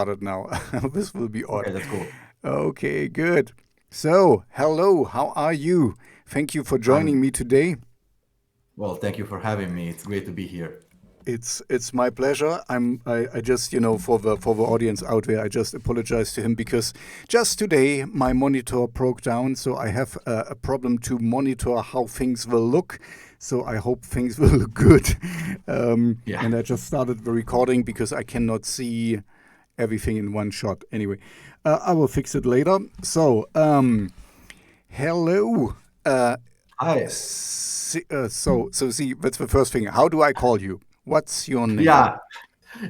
Started now. This will be odd. Okay, that's cool. Okay, good. So, hello, how are you? Thank you for joining I'm me today. well. Thank you for having me. It's great to be here. It's my pleasure. I just for the audience out there, I just apologize to him because just today my monitor broke down, so I have a problem to monitor how things will look. So I hope things will look good. Yeah. And I just started the recording because I cannot see everything in one shot. Anyway, I will fix it later. So hello. Hi. So see, that's the first thing. How do I call you? What's your name? Yeah.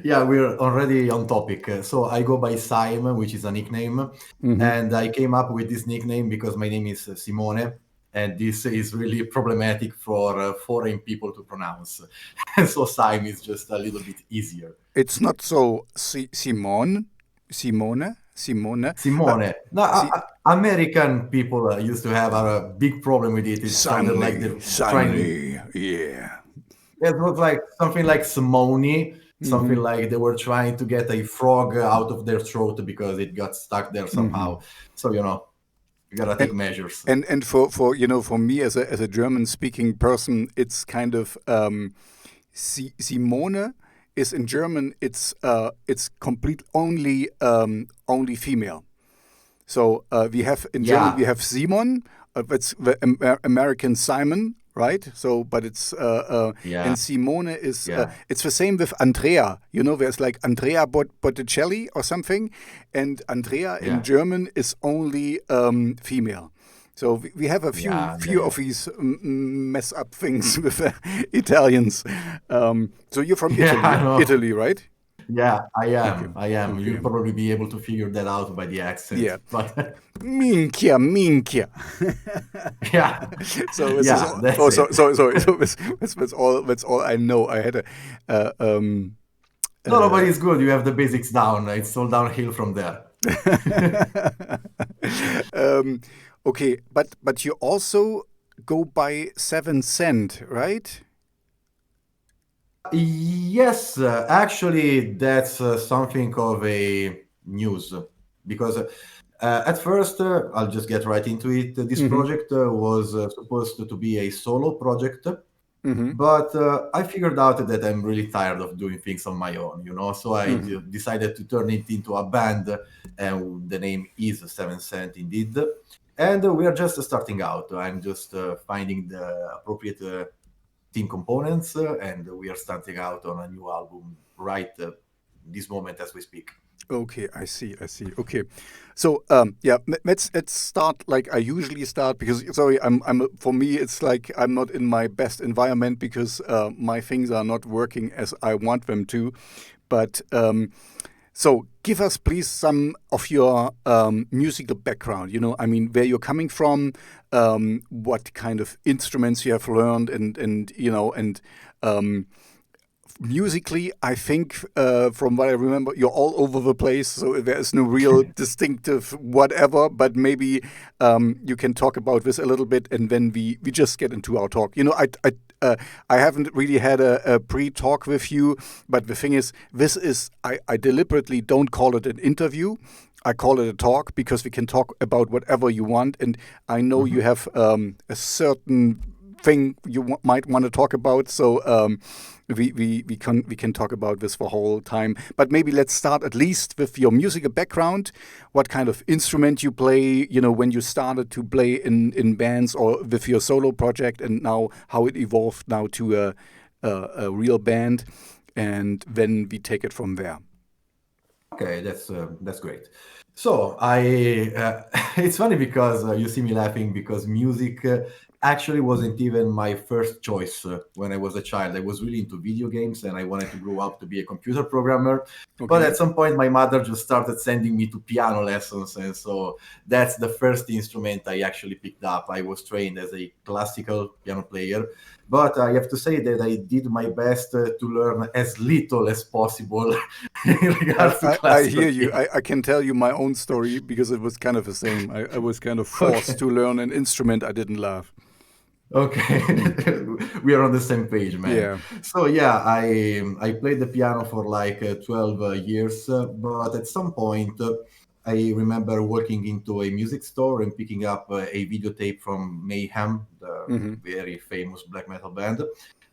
Yeah. We're already on topic. So I go by Sime, which is a nickname, Hmm. and I came up with this nickname because my name is Simone, and this is really problematic for foreign people to pronounce. So Sime is just a little bit easier. It's not so Simone. Uh, Simone. No, si, American people used to have a big problem with it. It sounded like they're trying. Simony, yeah. It was like something like Simone, something Hmm. like they were trying to get a frog out of their throat because it got stuck there somehow. Hmm. So you gotta And take measures. for for me as a German speaking person, it's kind of Simone is in German. It's complete only female. So we have in German we Yeah, have Simon, that's the American Simon, right? So, but it's and yeah, Simone is yeah, it's the same with Andrea. You know, there's like Andrea Botticelli or something, and Andrea in yeah, German is only female. So we have a yeah, yeah, few yeah. of these mess up things with Italians. So you're from Yeah, I know. Italy, right? Yeah, I Okay, am. I am. okay, You'll probably be able to figure that out by the accent. yeah. But Minchia, minchia. yeah, So this is yeah, all. that's So it. that's all. That's all I know. I had a. Uh, um, No, no, but uh, it's good. You have the basics down. It's all downhill from there. um, okay, but you also go by 7 cent, right? Yes, actually, that's something of a news because at first, I'll just get right into it. This Mm-hmm. project was supposed to be a solo project, Mm-hmm. but I figured out that I'm really tired of doing things on my own, So I Mm-hmm. decided to turn it into a band, and the name is Sevensent indeed. And we are just starting out. I'm just finding the appropriate team components, and we are starting out on a new album right this moment as we speak. Okay, I see. I see. Okay, so yeah, let's start like I usually start because sorry, for me it's like I'm not in my best environment because my things are not working as I want them to. But so give us please some of your musical background. You know, I mean, where you're coming from, what kind of instruments you have learned, and you know, and um, musically, I think from what I remember, you're all over the place. So there is no real distinctive whatever. But maybe you can talk about this a little bit, and then we just get into our talk. You know, I haven't really had a pre-talk with you, but the thing is, this is I deliberately don't call it an interview. I call it a talk because we can talk about whatever you want, and I know you Mhm. have a certain thing you might want to talk about. So we can talk about this for whole time. But maybe let's start at least with your musical background. What kind of instrument you play? You know, when you started to play in bands or with your solo project, and now how it evolved now to a real band, and then we take it from there. Okay, that's great. So I, it's funny because you see me laughing because music actually wasn't even my first choice when I was a child. I was really into video games and I wanted to grow up to be a computer programmer. But Okay. at some point, my mother just started sending me to piano lessons, and so that's the first instrument I actually picked up. I was trained as a classical piano player, but I have to say that I did my best to learn as little as possible in I, regards to I classical hear you. piano. I can tell you my own story because it was kind of the same. I was kind of forced Okay. to learn an instrument I didn't love. Okay, Mm. we are on the same page, man. Yeah. So yeah, I played the piano for like 12 years, but at some point, I remember walking into a music store and picking up a videotape from Mayhem, the Hmm. very famous black metal band,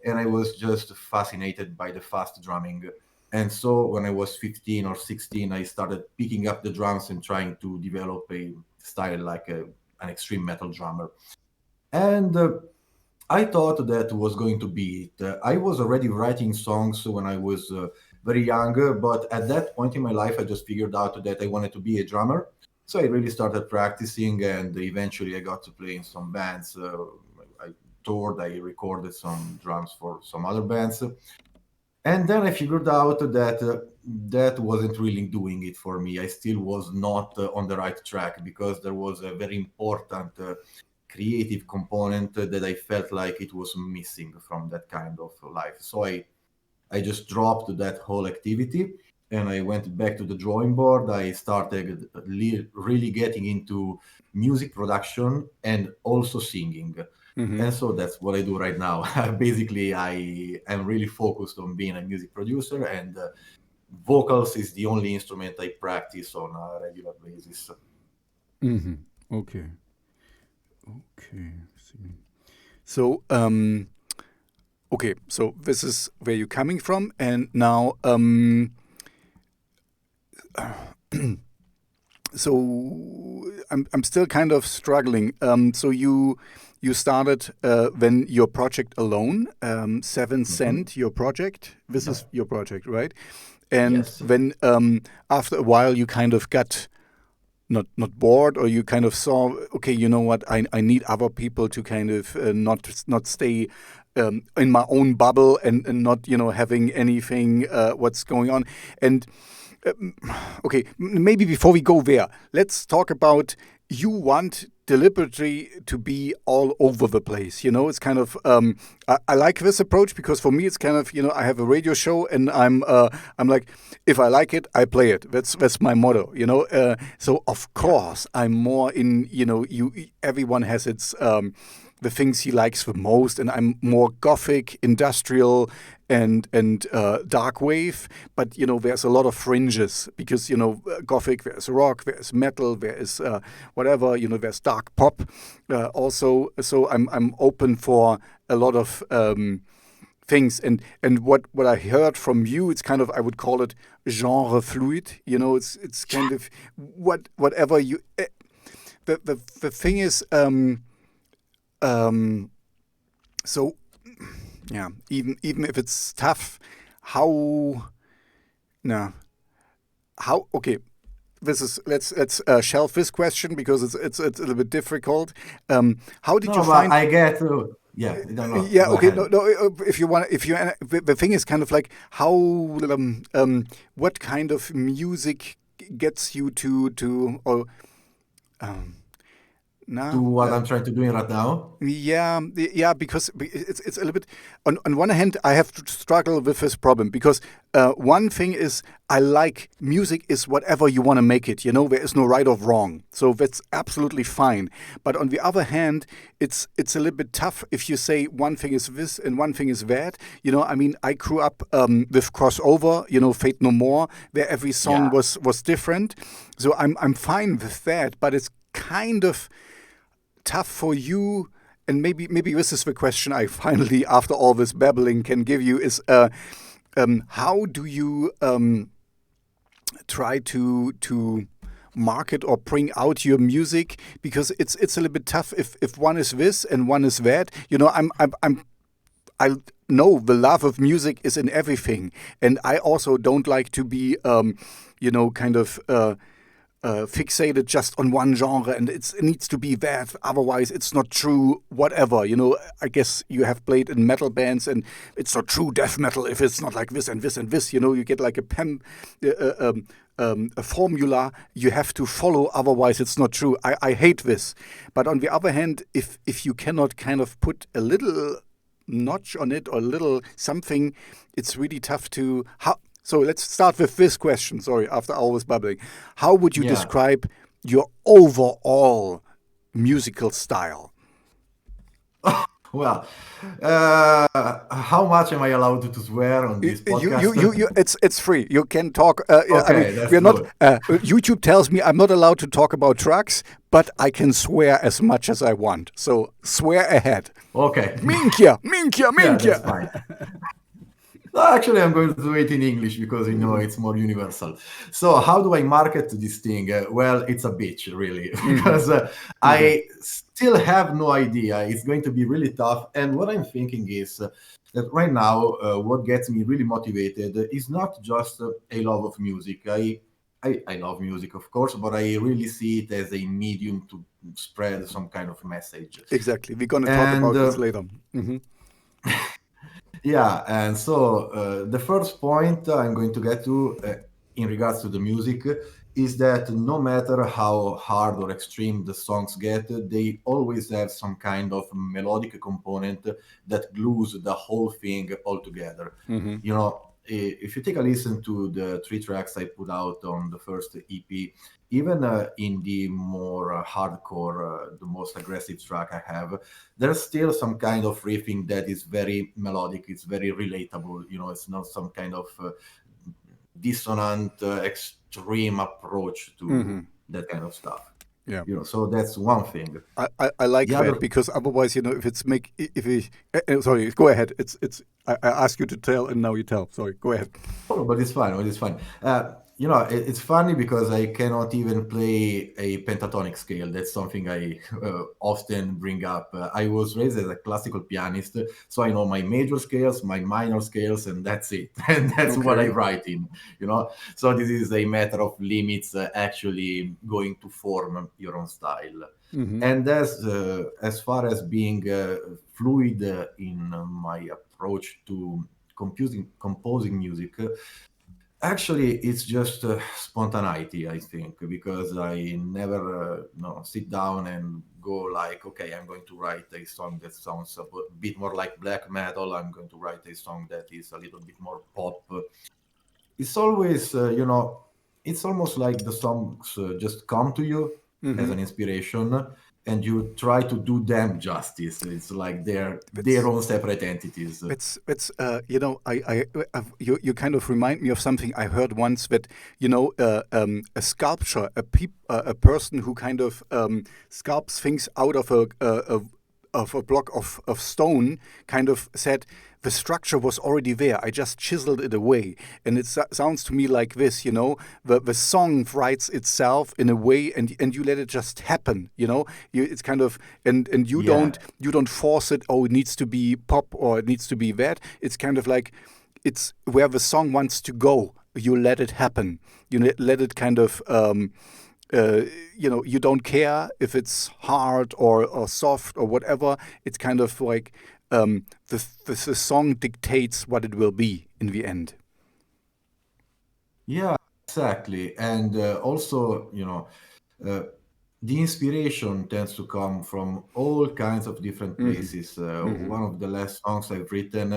and I was just fascinated by the fast drumming. And so when I was 15 or 16, I started picking up the drums and trying to develop a style like an extreme metal drummer. And I thought that was going to be it. I was already writing songs when I was very young, but at that point in my life, I just figured out that I wanted to be a drummer. So I really started practicing, and eventually I got to play in some bands. I toured, I recorded some drums for some other bands. And then I figured out that that wasn't really doing it for me. I still was not on the right track because there was a very important creative component that I felt like it was missing from that kind of life. So I just dropped that whole activity and I went back to the drawing board. I started really getting into music production and also singing. Hmm. And so that's what I do right now. Basically, I am really focused on being a music producer, and vocals is the only instrument I practice on a regular basis. Hmm. Okay. Okay. So, okay. So this is where you're coming from, and now, so I'm still kind of struggling. So you started when your project alone, Mhm. Sevensent, your project. This Yeah. is your project, right? And Yes. when after a while you kind of got not bored, or you kind of saw, okay, you know what, I need other people to kind of not stay in my own bubble, and not having anything what's going on. And okay, maybe before we go there, let's talk about, you want deliberately to be all over the place. It's kind of I like this approach, because for me it's kind of, I have a radio show, and I'm like, if I like it, I play it. That's my motto. So of Yeah. course I'm more in, everyone has its the things he likes the most, and I'm more gothic, industrial, and dark wave. But there's a lot of fringes, because gothic, there's rock, there's metal, there is whatever, there's dark pop also. So I'm open for a lot of things. And what I heard from you, it's kind of, I would call it genre fluid. It's kind of whatever you. The thing is, um, so yeah, even if it's tough, how no how okay. This is, let's shelve this question, because it's a little bit difficult. How did you No, but find? I get. Yeah. No, no. Yeah, Go okay. No, ahead. no. If you want, if you the thing is kind of like, how what kind of music gets you to or um, To nah. what I'm trying to do right now. Yeah, yeah, because it's a little bit. On one hand, I have to struggle with this problem, because one thing is, I like music is whatever you want to make it. There is no right or wrong, so that's absolutely fine. But on the other hand, it's a little bit tough if you say one thing is this and one thing is that. I mean, I grew up with crossover. Fate No More, where every song Yeah. was different. So I'm fine with that, but it's kind of tough for you. And maybe this is the question I finally, after all this babbling, can give you, is how do you try to market or bring out your music, because it's a little bit tough if one is this and one is that. I know the love of music is in everything, and I also don't like to be kind of fixated just on one genre, and it needs to be that, otherwise it's not true whatever. I guess you have played in metal bands, and it's not true death metal if it's not like this and this and this. You get like a formula you have to follow, otherwise it's not true. I hate this. But on the other hand, if you cannot kind of put a little notch on it, or a little something, it's really tough to how. So let's start with this question. Sorry, after all this babbling, how would you Yeah. describe your overall musical style? Well, how much am I allowed to swear on this podcast? It's free. You can talk. Yeah, I mean, Okay, we that's are not. good. YouTube tells me I'm not allowed to talk about trucks, but I can swear as much as I want. So swear ahead. Okay. Minchia, minchia, Yeah, that's fine. minchia. No, actually, I'm going to do it in English because it's more universal. So, how do I market this thing? Well, it's a bitch, really, because I still have no idea. It's going to be really tough. And what I'm thinking is that right now, what gets me really motivated is not just a love of music. I love music, of course, but I really see it as a medium to spread some kind of message. Exactly. We're going to talk And about this later. Hmm. yeah, and so the first point I'm going to get to in regards to the music is that no matter how hard or extreme the songs get, they always have some kind of melodic component that glues the whole thing all together. Hmm. You know, if you take a listen to the 3 tracks I put out on the first EP, even in the more hardcore, the most aggressive track I have, there's still some kind of riffing that is very melodic. It's very relatable. It's not some kind of dissonant, extreme approach to that kind of stuff. Yeah. So that's one thing. I like The that other, because otherwise, if it's make if we sorry, go ahead. I ask you to tell and now you tell. Sorry, go ahead. oh, but it's fine. But it's fine. It's funny because I cannot even play a pentatonic scale. That's something I often bring up. I was raised as a classical pianist, so I know my major scales, my minor scales, and that's it. And that's what I Okay. write in. So this is a matter of limits actually going to form your own style. Hmm. And as far as being fluid in my approach to composing music, actually it's just spontaneity, I think, because I never sit down and go like, okay, I'm going to write a song that sounds a bit more like black metal, I'm going to write a song that is a little bit more pop. It's always it's almost like the songs just come to you as Hmm. an inspiration, and you try to do them justice. It's like they're their It's own separate entities. you kind of remind me of something I heard once that a sculpture, a person who kind of sculpts things out of a block of stone, kind of said the structure was already there. I just chiseled it away, and it sounds to me like this. The song writes itself in a way, and you let it just happen. It's kind of and Yeah, you don't force it. Oh, it needs to be pop or it needs to be that. It's kind of like it's where the song wants to go. You let it happen. You let it kind of. Uh, you don't care if it's hard or soft or whatever. It's kind of like the song dictates what it will be in the end. yeah, exactly. And also, uh, the inspiration tends to come from all kinds of different Hmm. places. Hmm. One of the last songs I've written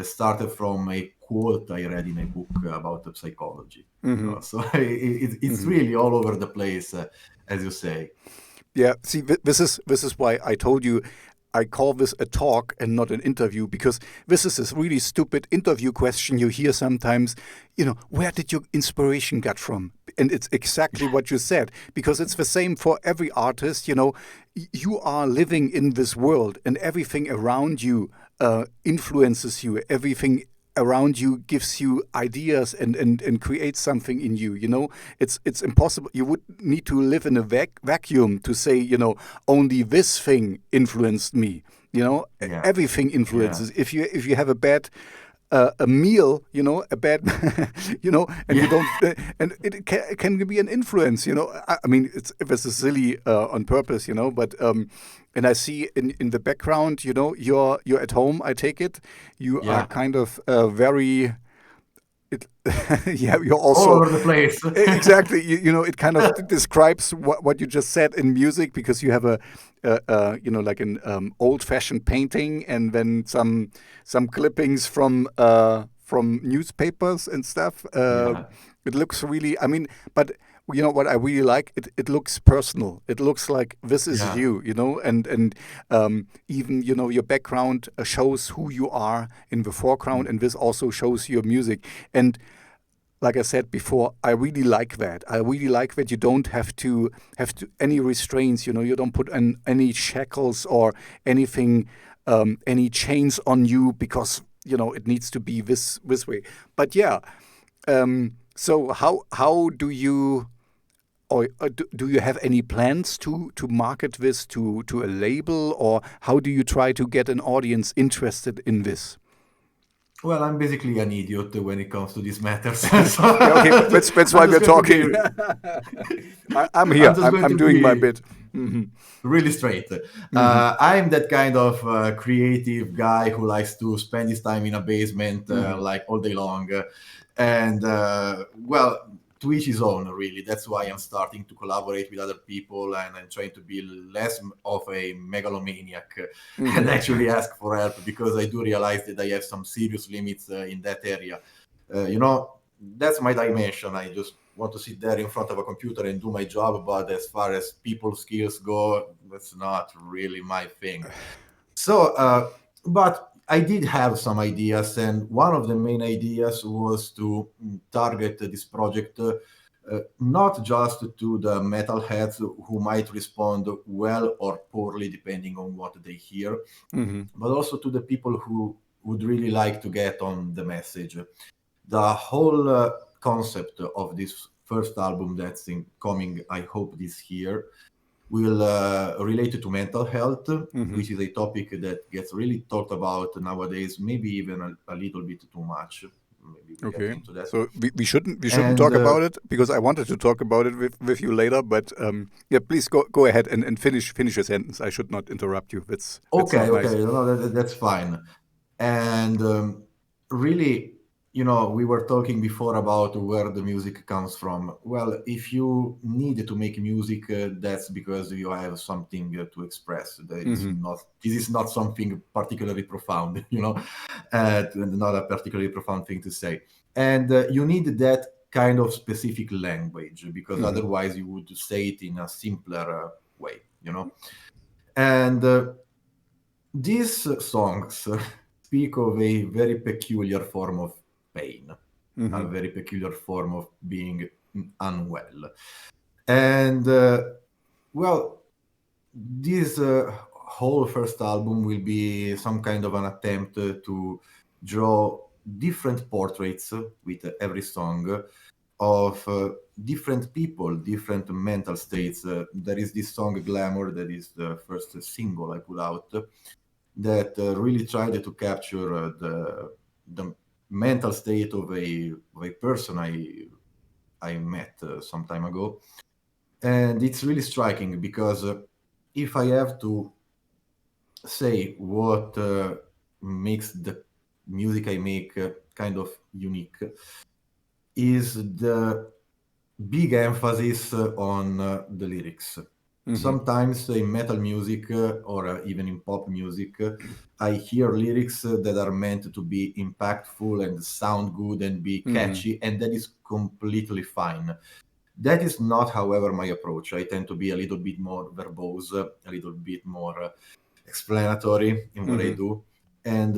started from a quote I read in a book about the psychology. Hmm. So it's Hmm. really all over the place, as you say. Yeah. See, this is why I told you I call this a talk and not an interview, because this is this really stupid interview question you hear sometimes. Where did your inspiration get from? And it's exactly what you said, because it's the same for every artist. You are living in this world, and everything around you influences you. Everything around you gives you ideas and creates something in you. It's impossible. You would need to live in a vacuum to say, only this thing influenced me. Yeah, Everything yeah, influences. If you have a bad a meal, a bad, and you yeah, don't, and it can be an influence. I mean, if it's a silly on purpose, but and I see in the background, you're at home. I take it you are yeah. kind of very. It, yeah, you're All also over the place. exactly. It kind of describes what you just said in music, because you have like an old-fashioned painting, and then some clippings from newspapers and stuff. Yeah. It looks really. I mean, but you know what I really like? It looks personal. It looks like this is Yeah. you, you know, and even, you know, your background shows who you are in the foreground, and this also shows your music. And like I said before, I really like that. I really like that you don't have to any restraints. You know, you don't put any shackles or anything, any chains on you because you know it needs to be this way. But yeah, so how do you or do you have any plans to market this to a label, or how do you try to get an audience interested in this? Well, I'm basically an idiot when it comes to these matters. Yeah, okay, that's I'm why just we're going to be talking. I'm I'm here. just I'm going I'm to doing my be bit. Hmm. really straight. Hmm. I'm that kind of creative guy who likes to spend his time in a basement Hmm. like all day long. And well, to each his own, really. That's why I'm starting to collaborate with other people and I'm trying to be less of a megalomaniac and Hmm. actually ask for help because I do realize that I have some serious limits in that area. You know, that's my dimension. I just want to sit there in front of a computer and do my job. But as far as people skills go, that's not really my thing. So, but I did have some ideas, and one of the main ideas was to target this project not just to the metalheads who might respond well or poorly depending on what they hear, Hmm. but also to the people who would really like to get on the message. The whole concept of this first album that's coming, I hope, this year, will relate to mental health, Hmm. which is a topic that gets really talked about nowadays, maybe even a little bit too much. Maybe we get Okay. into that. So we shouldn't And talk about it because I wanted to talk about it with you later. But yeah, please go ahead and finish your sentence. I should not interrupt you. That's okay, not nice. okay, no, that's fine. And really, you know, we were talking before about where the music comes from. Well, if you need to make music, that's because you have something to express. Hmm. This is not something particularly profound, you know, not a particularly profound thing to say. And you need that kind of specific language because Hmm. otherwise you would say it in a simpler way, you know. And these songs speak of a very peculiar form of pain, a Hmm. very peculiar form of being unwell. And well, this whole first album will be some kind of an attempt to draw different portraits with every song of different people, different mental states. There is this song Glamour that is the first single I put out that really tried to capture the mental state of a person I met some time ago, and it's really striking because if I have to say what makes the music I make kind of unique is the big emphasis on the lyrics. Hmm. Sometimes in metal music or even in pop music, I hear lyrics that are meant to be impactful and sound good and be Hmm. catchy, and that is completely fine. That is not, however, my approach. I tend to be a little bit more verbose, a little bit more explanatory in what I Hmm. do. And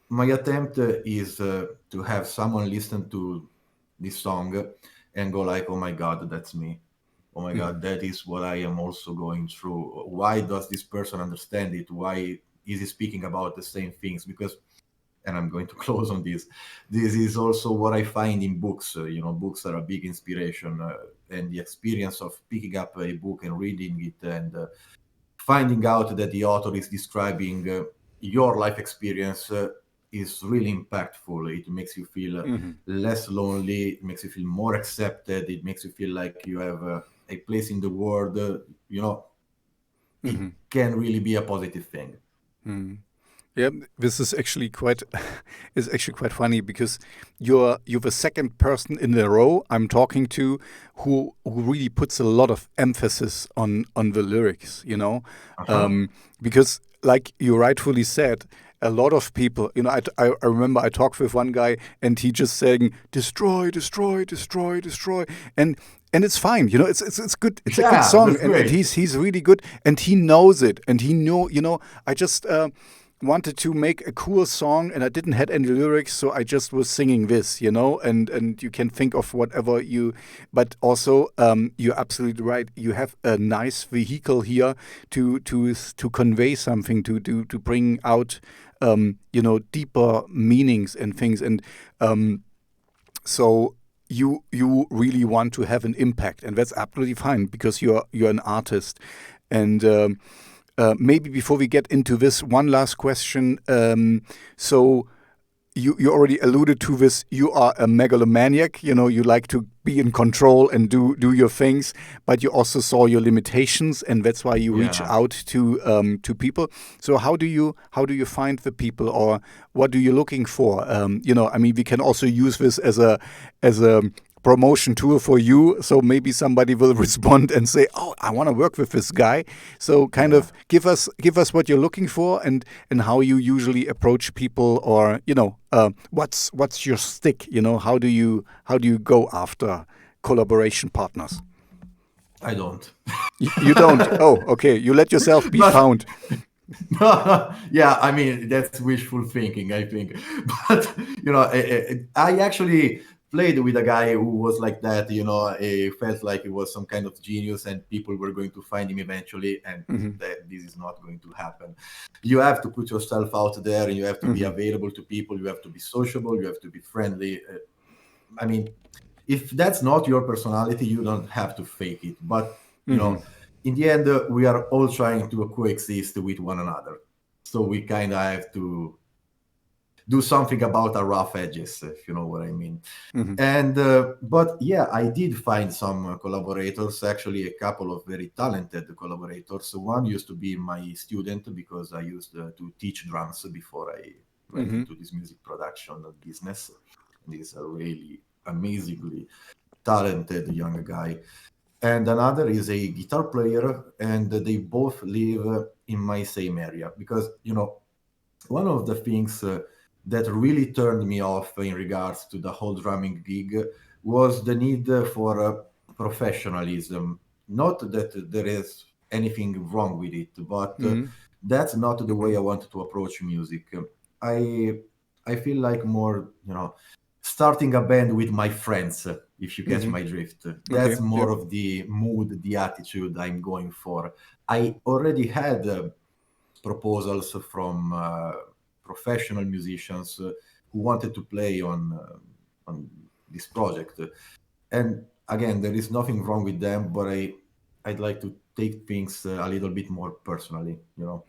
my attempt is to have someone listen to this song and go like, oh my god, that's me. Oh my god, Hmm. that is what I am also going through. Why does this person understand it? Why is he speaking about the same things? Because, and I'm going to close on this, this is also what I find in books. You know, books are a big inspiration, and the experience of picking up a book and reading it and finding out that the author is describing your life experience is really impactful. It makes you feel Hmm. less lonely. It makes you feel more accepted. It makes you feel like you have a place in the world. You know, it Hmm. can really be a positive thing. Hmm. Yeah, this is actually quite is actually quite funny because you're the second person in a row I'm talking to who really puts a lot of emphasis on the lyrics, you know, Uh-huh. um, because like you rightfully said, a lot of people, you know, I remember I talked with one guy and he just saying destroy, destroy, destroy, destroy, and and it's fine, it's good. It's a good Yeah, song, that's and great. he's really good, and he knows it, and he know, I just wanted to make a cool song, and I didn't had any lyrics, so I just was singing this, and you can think of whatever but also you're absolutely right. You have a nice vehicle here to convey something, to bring out deeper meanings and things, and so you really want to have an impact, and that's absolutely fine because you're an artist. And maybe before we get into this, one last question. So you already alluded to this. You are a megalomaniac. You like to be in control and do your things, but you also saw your limitations, and that's why you reach Yeah. out to people. So how do you find the people, or what are you looking for? We can also use this as a promotion tool for you. So maybe somebody will respond and say, "Oh, I want to work with this guy." So kind of give us what you're looking for, and how you usually approach people, or what's your stick? How do you go after collaboration partners? I don't. You don't. Oh, okay. You let yourself be But found. yeah, I mean that's wishful thinking, I think. But I actually played with a guy who was like that. He felt like he was some kind of genius, and people were going to find him eventually, and that this is not going to happen. You have to put yourself out there, and you have to be available to people. You have to be sociable. You have to be friendly. I mean, if that's not your personality, you don't have to fake it. But in the end, we are all trying to coexist with one another. So we kind of have to do something about our rough edges, if you know what I mean. And but yeah, I did find some collaborators, actually a couple of very talented collaborators. One used to be my student because I used to teach drums before I went into this music production business. And he's a really amazingly talented young guy. And another is a guitar player, and they both live in my same area. Because one of the things that really turned me off in regards to the whole drumming gig was the need for professionalism. Not that there is anything wrong with it, but that's not the way I wanted to approach music. I feel like more, starting a band with my friends, if you catch my drift. That's more of the mood, the attitude I'm going for. I already had proposals from professional musicians who wanted to play on this project. And again, there is nothing wrong with them, but I'd like to take things a little bit more personally, Yeah.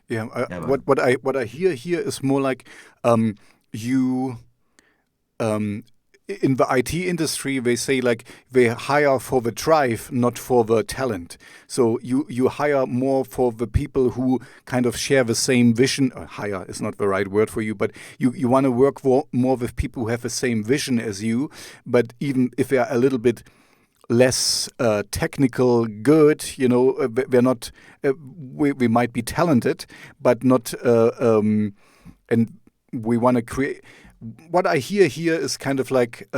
Yeah, What I hear here is more like you. In the IT industry, they say like they hire for the drive, not for the talent. So you hire more for the people who kind of share the same vision. Hire is not the right word for you, but you want to work more with people who have the same vision as you. But even if they are a little bit less technical good, we're not. We might be talented, but not. And we want to create. What I hear here is kind of like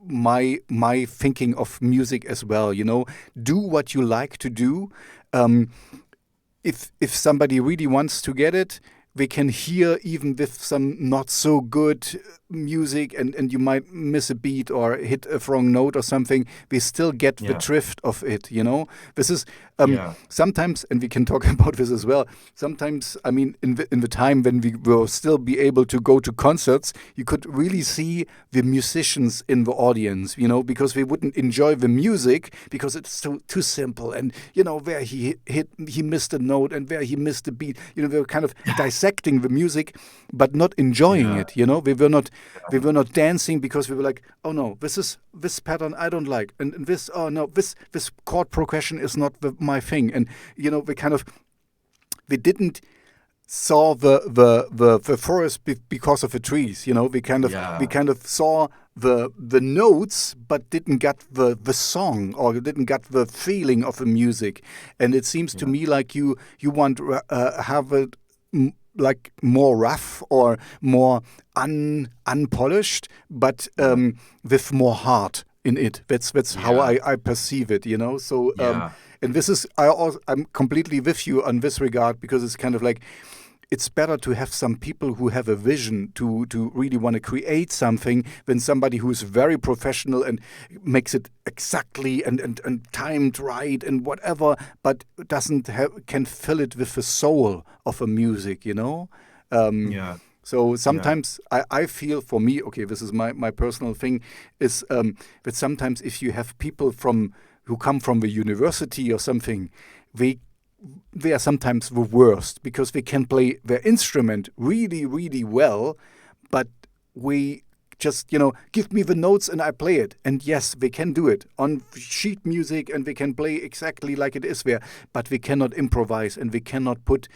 my thinking of music as well. Do what you like to do. If somebody really wants to get it, they can hear even with some not so good music, and you might miss a beat or hit a wrong note or something. We still get the drift of it. This is sometimes, and we can talk about this as well. Sometimes, I mean, in the time when we will still be able to go to concerts, you could really see the musicians in the audience. Because we wouldn't enjoy the music because it's too simple, and where he missed a note and where he missed a beat. We were kind of dissecting the music, but not enjoying it. We were not dancing because we were like, oh no, this pattern I don't like, and this, oh no, this chord progression is not my thing, and we didn't saw the forest because of the trees. We kind of saw the notes, but didn't get the song, or didn't get the feeling of the music. And it seems to me like you want have it like more rough or more unpolished, but with more heart. in it. That's how Yeah, I perceive it, you know. So yeah, and this is I'm completely with you on this regard, because it's kind of like it's better to have some people who have a vision to really want to create something than somebody who's very professional and makes it exactly and timed right and whatever, but doesn't can fill it with the soul of a music, you know. Um, yeah, so yeah, sometimes I feel, for me, okay, this is my personal thing, is that sometimes if you have people who come from the university or something, they they are sometimes the worst because they can play their instrument really, really well, but we just, give me the notes and I play it. And yes, they can do it on sheet music and they can play exactly like it is there, but we cannot improvise and we cannot put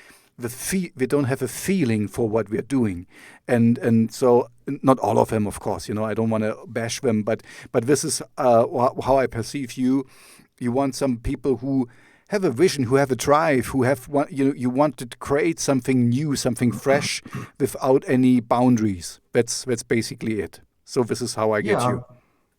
we don't have a feeling for what we're doing. And so not all of them, of course, I don't want to bash them, but this is how I perceive you. You want some people who have a vision, who have a drive, who have you want to create something new, something fresh, without any boundaries. That's basically it. So this is how I get yeah. you.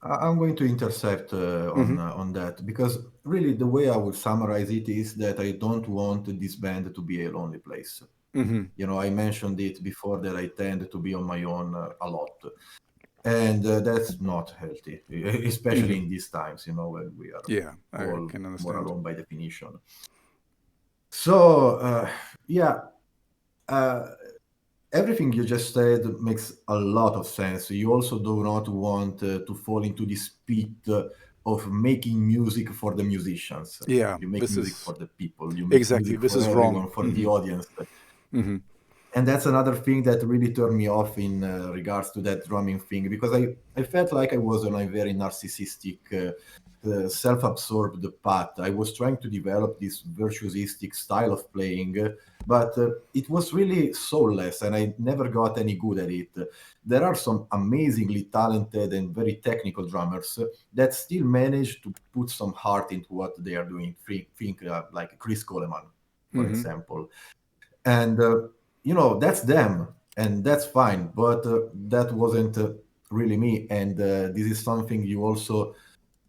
I'm going to intercept Hmm. on that, because really the way I would summarize it is that I don't want this band to be a lonely place. Hmm. I mentioned it before that I tend to be on my own a lot, and that's not healthy, especially Hmm. in these times. When we are Yeah, I all can more understand. alone by definition. So yeah, uh, everything you just said makes a lot of sense. You also do not want to fall into this pit of making music for the musicians. Yeah, You make this music is for the people. You make exactly, music this for is wrong. everyone, for the Hmm. audience. Hmm. And that's another thing that really turned me off in regards to that drumming thing, because I felt like I was on a very narcissistic, self-absorbed path. I was trying to develop this virtuosistic style of playing, but it was really soulless and I never got any good at it. There are some amazingly talented and very technical drummers that still manage to put some heart into what they are doing. Think like Chris Coleman, for Hmm. example. And that's them, and that's fine, but that wasn't really me. And this is something you also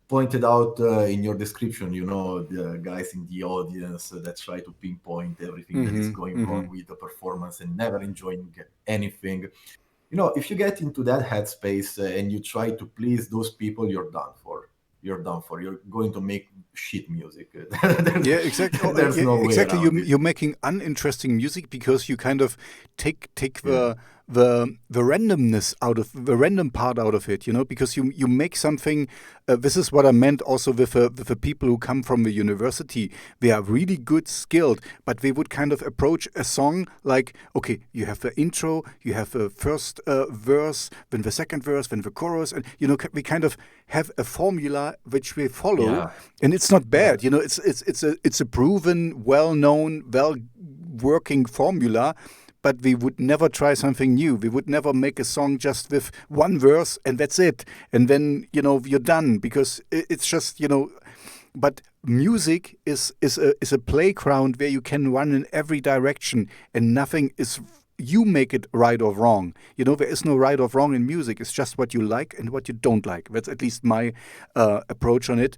pointed out in your description, the guys in the audience that try to pinpoint everything that is Hmm. going wrong Hmm. with the performance and never enjoying anything. If you get into that headspace and you try to please those people, you're done for. You're going to make shit music. Yeah, exactly. Oh, There's yeah, no way exactly. around it. You're making uninteresting music because you kind of take Yeah, the randomness out of the random part out of it. Because you make something. This is what I meant also with the people who come from the university. They are really good, skilled, but they would kind of approach a song like, okay, you have the intro, you have the first verse, then the second verse, then the chorus, and we kind of have a formula which we follow, yeah, and it's not yeah. bad. It's a proven, well-known, well-working formula. But we would never try something new. We would never make a song just with one verse and that's it. And then you're done, because it's just But music is a playground where you can run in every direction, and nothing is. You make it right or wrong. There is no right or wrong in music. It's just what you like and what you don't like. That's at least my approach on it.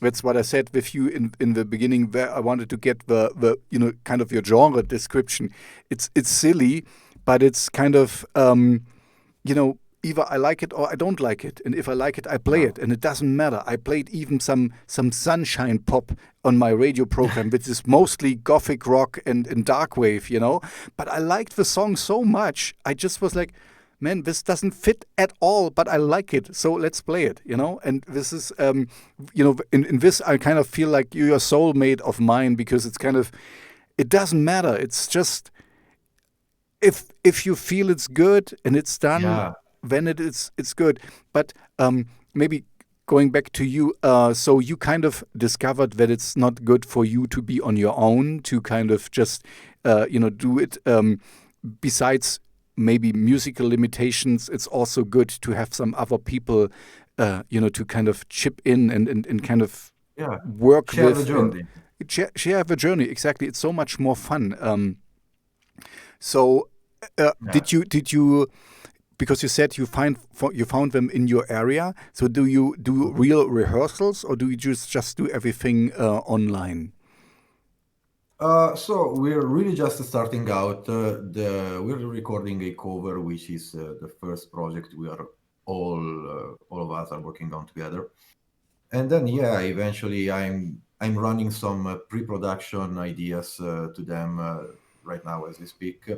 That's what I said with you in the beginning, where I wanted to get the kind of your genre description. It's silly, but it's kind of either I like it or I don't like it. And if I like it, I play Yeah. it, and it doesn't matter. I played even some sunshine pop on my radio program, which is mostly gothic rock and dark wave, But I liked the song so much, I just was like, man, this doesn't fit at all, but I like it, so let's play it. And this is, in this, I kind of feel like you're a soulmate of mine, because it's kind of, it doesn't matter. It's just, if you feel it's good and it's done, Yeah. then it's good. But maybe going back to you, so you kind of discovered that it's not good for you to be on your own, to kind of just do it. Besides maybe musical limitations, it's also good to have some other people, to kind of chip in and kind of Yeah. work Share the with and journey. share the journey. Exactly, it's so much more fun. So, Yeah. did you because you said you found them in your area. So do you do real rehearsals, or do you just do everything online? So we're really just starting out. We're recording a cover, which is the first project we are all of us are working on together. And then eventually I'm running some pre-production ideas to them right now as we speak,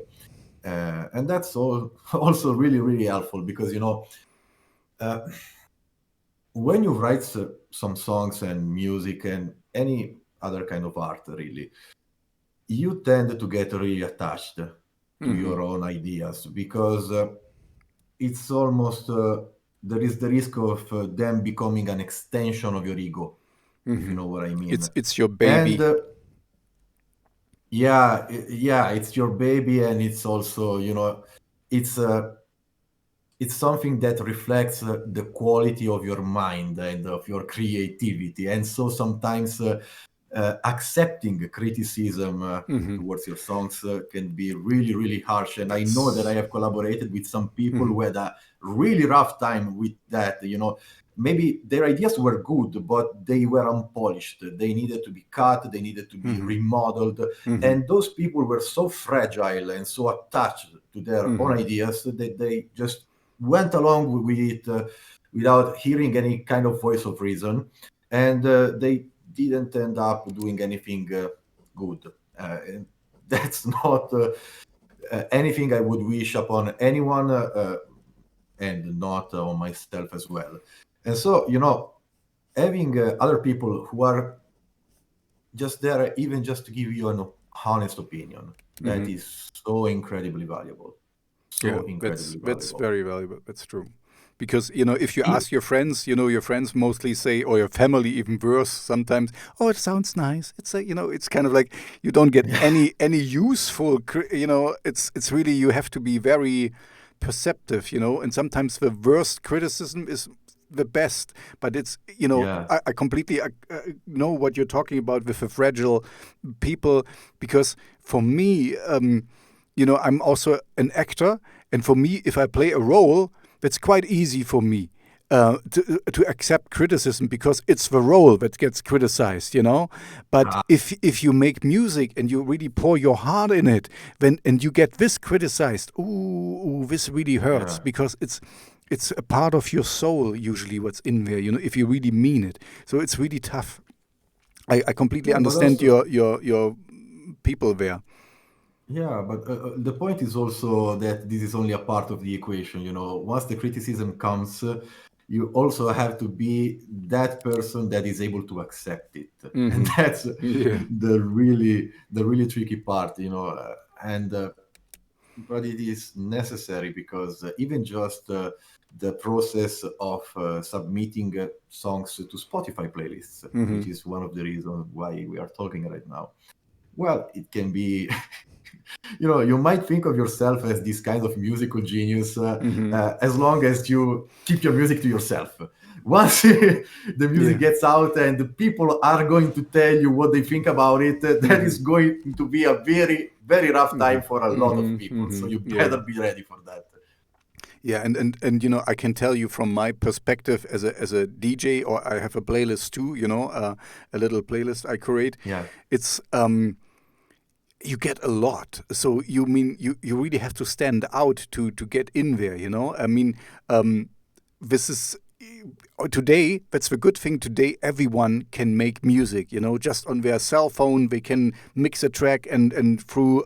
and that's all also really really helpful because uh, when you write some songs and music and any other kind of art really, you tend to get really attached to your own ideas because it's almost there is the risk of them becoming an extension of your ego, if you know what I mean. It's your And baby. it's your baby, and it's also it's it's something that reflects the quality of your mind and of your creativity. And so sometimes accepting criticism towards your songs can be really, really harsh. And I know that I have collaborated with some people who had a really rough time with that. Maybe their ideas were good, but they were unpolished. They needed to be cut. They needed to be remodeled. And those people were so fragile and so attached to their own ideas that they just went along with it without hearing any kind of voice of reason. And they didn't end up doing anything good. And that's not anything I would wish upon anyone, and not on myself as well. And so, having other people who are just there, even just to give you an honest opinion, that is so incredibly valuable. That's very valuable. That's true. Because, if you ask your friends, your friends mostly say, or your family even worse sometimes, oh, it sounds nice. It's it's kind of like you don't get any useful, it's really, you have to be very perceptive, and sometimes the worst criticism is the best, but it's, I completely know what you're talking about with the fragile people, because for me, I'm also an actor, and for me, if I play a role, that's quite easy for me to accept criticism, because it's the role that gets criticized, But if you make music and you really pour your heart in it, and you get this criticized, ooh, this really hurts, because it's a part of your soul usually what's in there, if you really mean it. So it's really tough. I completely understand also, your people there. Yeah, but the point is also that this is only a part of the equation. Once the criticism comes, you also have to be that person that is able to accept it, and that's the really tricky part. But it is necessary because even just the process of submitting songs to Spotify playlists, which is one of the reasons why we are talking right now. Well, it can be. You might think of yourself as this kind of musical genius as long as you keep your music to yourself. Once the music gets out and the people are going to tell you what they think about it, that is going to be a very, very rough time for a lot of people. So you better be ready for that. Yeah, and I can tell you from my perspective as a DJ, or I have a playlist too, a little playlist I create. Yeah. It's you get a lot. So you really have to stand out to get in there, I mean, this is today, that's the good thing. Today, everyone can make music, just on their cell phone. They can mix a track and through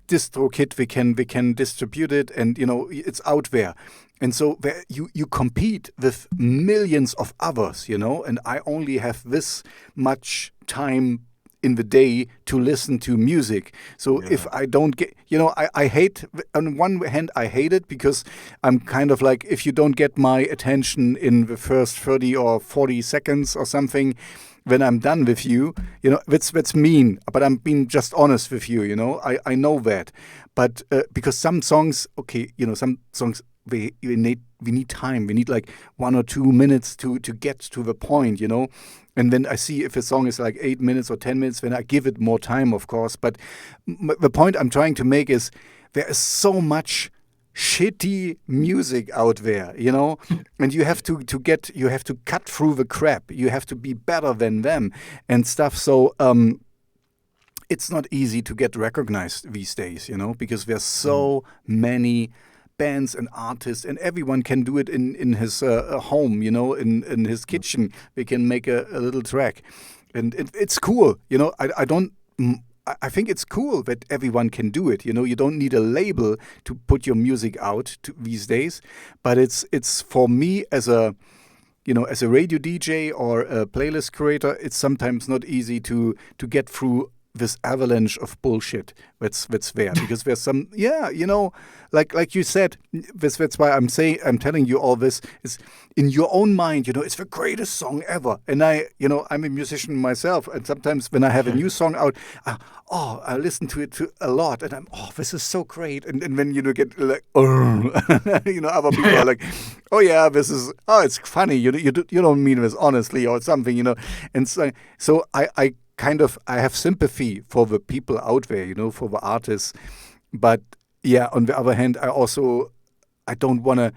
DistroKid they can distribute it, and it's out there. And so you compete with millions of others, and I only have this much time in the day to listen to music. So if I don't get, I hate, on one hand, I hate it because I'm kind of like, if you don't get my attention in the first 30 or 40 seconds or something, when I'm done with you, that's mean, but I'm being just honest with you, I know that. But because some songs, some songs, we need time. We need like 1 or 2 minutes to get to the point, And then I see if a song is like 8 minutes or 10 minutes, then I give it more time, of course. But the point I'm trying to make is there is so much shitty music out there, and you have to cut through the crap. You have to be better than them and stuff. So it's not easy to get recognized these days, because there's so many bands and artists, and everyone can do it in his home, in his kitchen. They can make a little track, and it's cool. I don't. I think it's cool that everyone can do it. You don't need a label to put your music out these days. But it's for me as a radio DJ or a playlist curator, it's sometimes not easy to get through this avalanche of bullshit that's there, because there's some like you said, that's why I'm telling you all this is in your own mind. It's the greatest song ever, and I'm a musician myself, and sometimes when I have a new song out, I listen to it a lot, and this is so great, and then get like other people are like, oh yeah, it's funny, you don't mean this honestly or something, and so I have sympathy for the people out there, for the artists. But yeah, on the other hand, I don't want to.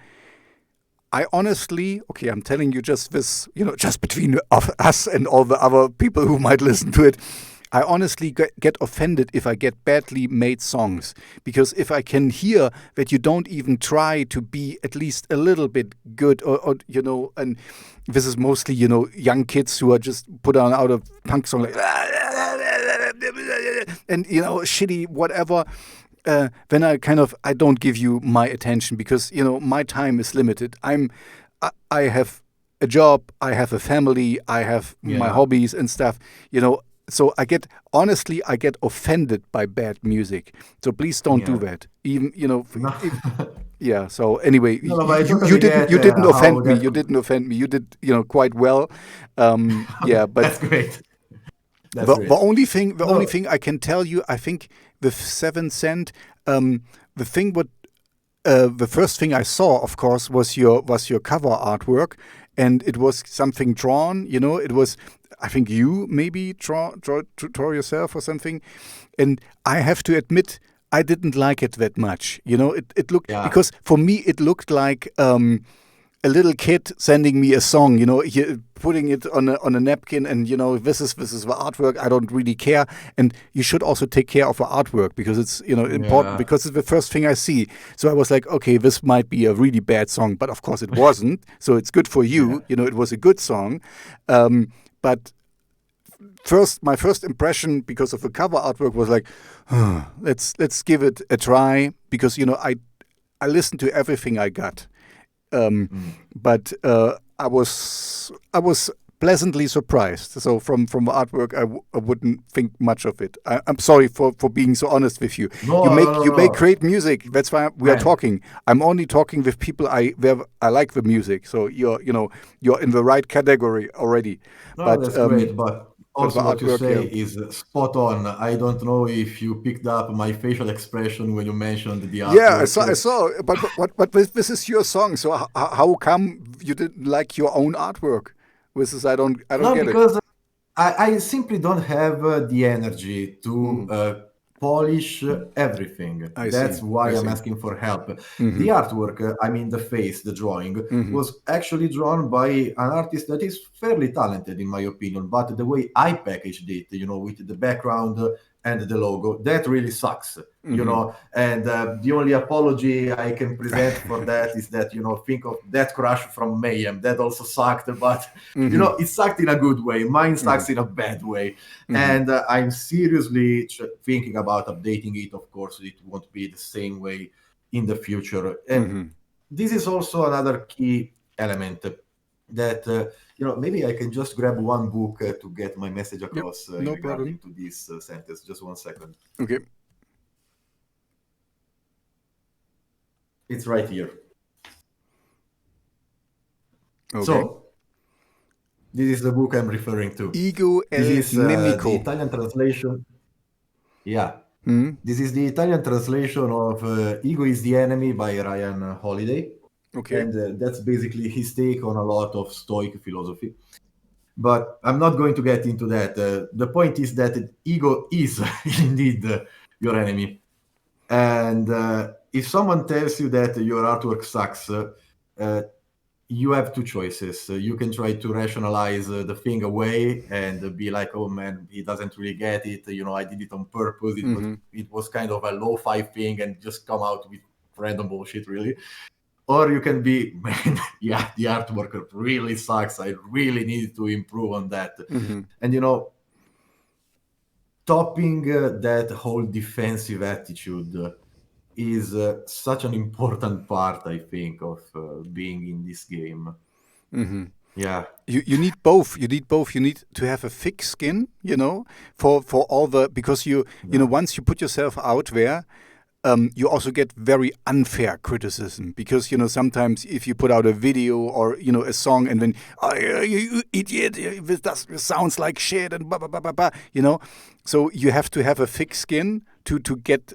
I honestly, okay, I'm telling you just this, just between us and all the other people who might listen to it. I honestly get offended if I get badly made songs, because if I can hear that you don't even try to be at least a little bit good, or and this is mostly, young kids who are just put out a punk song like, and, shitty whatever, then I don't give you my attention, because, my time is limited. I have a job, I have a family, I have my hobbies and stuff, So I get offended by bad music. So please don't do that. Even yeah. So anyway, you didn't offend me. You didn't offend me. You did quite well. Yeah, but that's great. The only thing I can tell you, I think with Sevensent, the first thing I saw, of course, was your cover artwork, and it was something drawn. It was, I think you maybe draw yourself or something, and I have to admit I didn't like it that much. It looked, because for me it looked like a little kid sending me a song, putting it on a napkin, and this is the artwork. I don't really care, and you should also take care of the artwork, because it's important, because it's the first thing I see. So I was like, okay, this might be a really bad song, but of course it wasn't. So it's good for you. It was a good song, but my first impression, because of the cover artwork, was like, let's give it a try, because I listened to everything I got. But I was pleasantly surprised. So from the artwork, I wouldn't think much of it. I'm sorry for being so honest with you. You make great music. That's why we are talking. I'm only talking with people I like the music. So you're in the right category already. That's great. But also, what you say is spot on. I don't know if you picked up my facial expression when you mentioned the artwork. Yeah, I saw. But this is your song. So how come you didn't like your own artwork? This is I don't get it. Because I simply don't have the energy to polish everything. That's why I'm asking for help. The artwork, the face, the drawing, was actually drawn by an artist that is fairly talented, in my opinion. But the way I packaged it, with the background and the logo, that really sucks, And the only apology I can present for that is that, think of That Crush from Mayhem. That also sucked, but, it sucked in a good way. Mine sucks in a bad way. And I'm seriously thinking about updating it. Of course, it won't be the same way in the future. And this is also another key element that, maybe I can just grab one book to get my message across regarding to this sentence. Just 1 second. Okay. It's right here. Okay. So, this is the book I'm referring to. Ego el This is Nemico. the Italian translation. Yeah. This is the Italian translation of Ego is the Enemy by Ryan Holiday. Okay. And that's basically his take on a lot of Stoic philosophy. But I'm not going to get into that. The point is that ego is indeed your enemy. And if someone tells you that your artwork sucks, you have two choices. You can try to rationalize the thing away and be like, oh man, he doesn't really get it. I did it on purpose. It was kind of a lo-fi thing and just come out with random bullshit, really. Or you can be, man, yeah, the artwork really sucks. I really need to improve on that. And, stopping that whole defensive attitude is such an important part, I think, of being in this game. Yeah. You need both. You need both. You need to have a thick skin, for all because once you put yourself out there, you also get very unfair criticism because sometimes if you put out a video or a song and then you idiot, this sounds like shit and blah blah blah blah blah, so you have to have a thick skin to get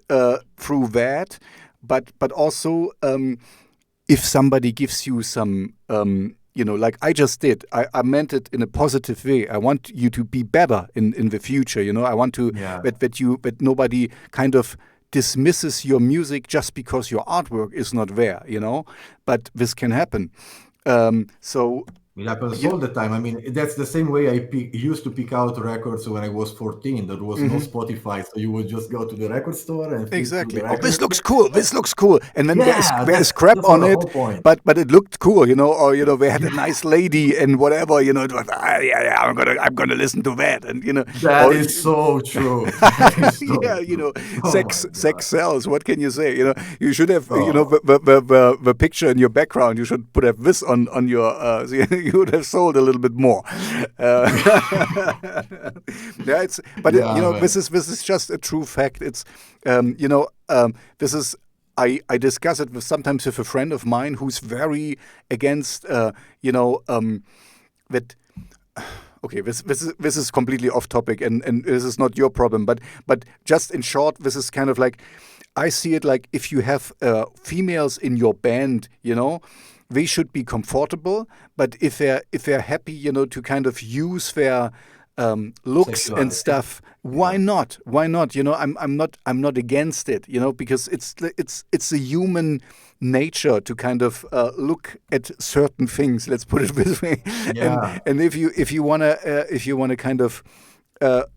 through that, but also if somebody gives you some like I just did, I meant it in a positive way. I want you to be better in the future. I want to that nobody kind of dismisses your music just because your artwork is not there, but this can happen. So it happens all the time. I mean, that's the same way I used to pick out records when I was 14. There was no Spotify, so you would just go to the record store and exactly. Oh, this looks cool. This looks cool, and then there's crap on it, but it looked cool, or they had a nice lady and whatever, it was I'm gonna listen to that, and that is so true. Sex sells. What can you say? You should have the picture in your background. You should put this on your. You would have sold a little bit more. This is just a true fact. It's this is. I discuss it sometimes with a friend of mine who's very against that. Okay, this is completely off topic, and this is not your problem. But just in short, this is kind of like I see it like if you have females in your band, they should be comfortable, but if they're happy, to kind of use their looks and stuff, why not? Why not? I'm not against it, because it's a human nature to kind of look at certain things. Let's put it this way. Yeah. And if you wanna kind of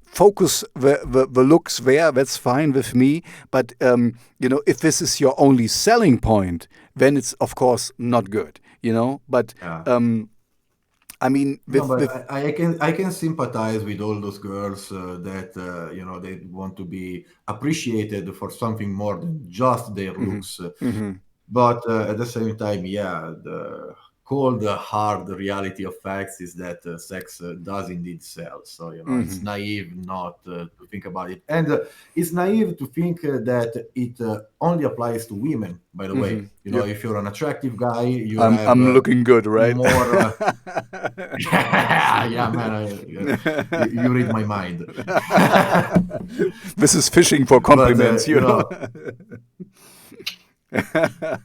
focus the looks there, that's fine with me. But if this is your only selling point, then it's of course not good. But I mean, I can sympathize with all those girls that they want to be appreciated for something more than just their looks. But at the same time, the cold, hard reality of facts is that sex does indeed sell. So, it's naive not to think about it. And it's naive to think that it only applies to women, by the way. If you're an attractive guy, I'm looking good, right? More, yeah, man, you read my mind. This is fishing for compliments, but,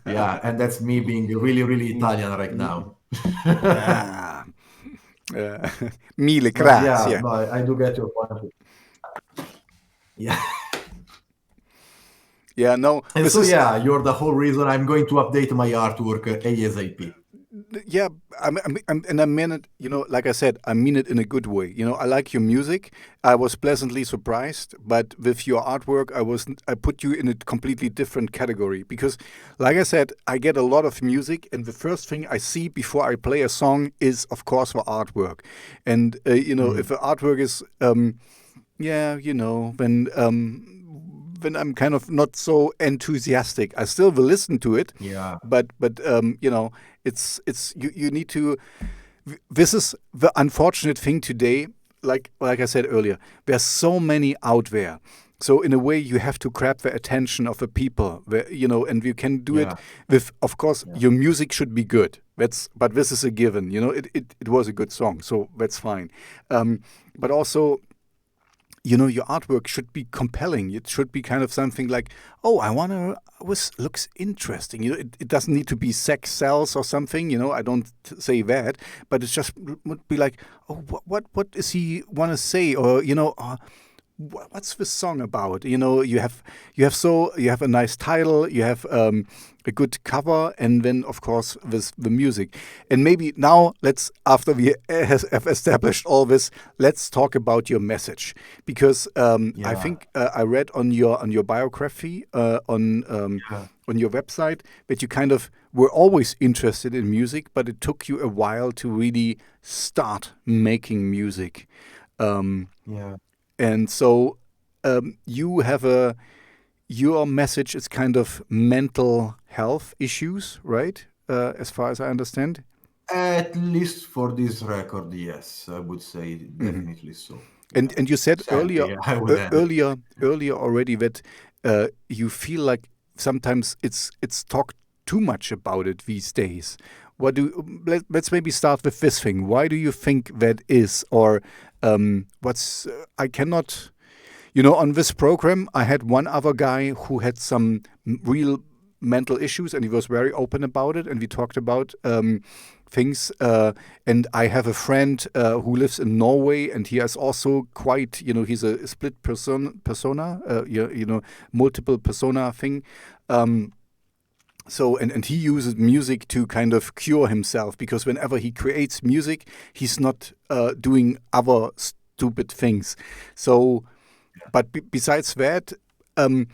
yeah, and that's me being really, really Italian right now. Mille grazie. Yeah, no, I do get your point. Yeah. Yeah, no. And so, you're the whole reason I'm going to update my artwork ASAP. Yeah, I mean it, like I said, I mean it in a good way. I like your music. I was pleasantly surprised, but with your artwork, I put you in a completely different category because, like I said, I get a lot of music, and the first thing I see before I play a song is, of course, the artwork. And if the artwork is, when I'm kind of not so enthusiastic, I still will listen to it. Yeah. But it's you need to. This is the unfortunate thing today. Like I said earlier, there's so many out there. So in a way, you have to grab the attention of the people. And you can do it with, of course, your music should be good. But this is a given. It was a good song, so that's fine. But also, your artwork should be compelling. It should be kind of something like, oh, this looks interesting. It doesn't need to be sex sells or something. I don't say that, but it just would be like, oh, what does he want to say? Or, what's the song about? You have a nice title, you have a good cover, and then of course the music. And maybe now let's, after we have established all this, let's talk about your message, because I Yeah, think I read on your biography yeah, on your website that you kind of were always interested in music, but it took you a while to really start making music. Um, yeah. and so you have your message is kind of mental health issues, right? As far as I understand. At least for this record, yes, I would say Hmm. definitely so. Yeah. And you said earlier Sadly, I would add. earlier already that you feel like sometimes it's talked too much about it these days. Let's maybe start with this thing. Why do you think that is, or what's I cannot. On this program, I had one other guy who had some real mental issues, and he was very open about it. And we talked about things. And I have a friend who lives in Norway, and he has also quite, he's a split persona, multiple persona thing. Um, and he uses music to kind of cure himself, because whenever he creates music, he's not doing other stupid things. So, but besides that, um,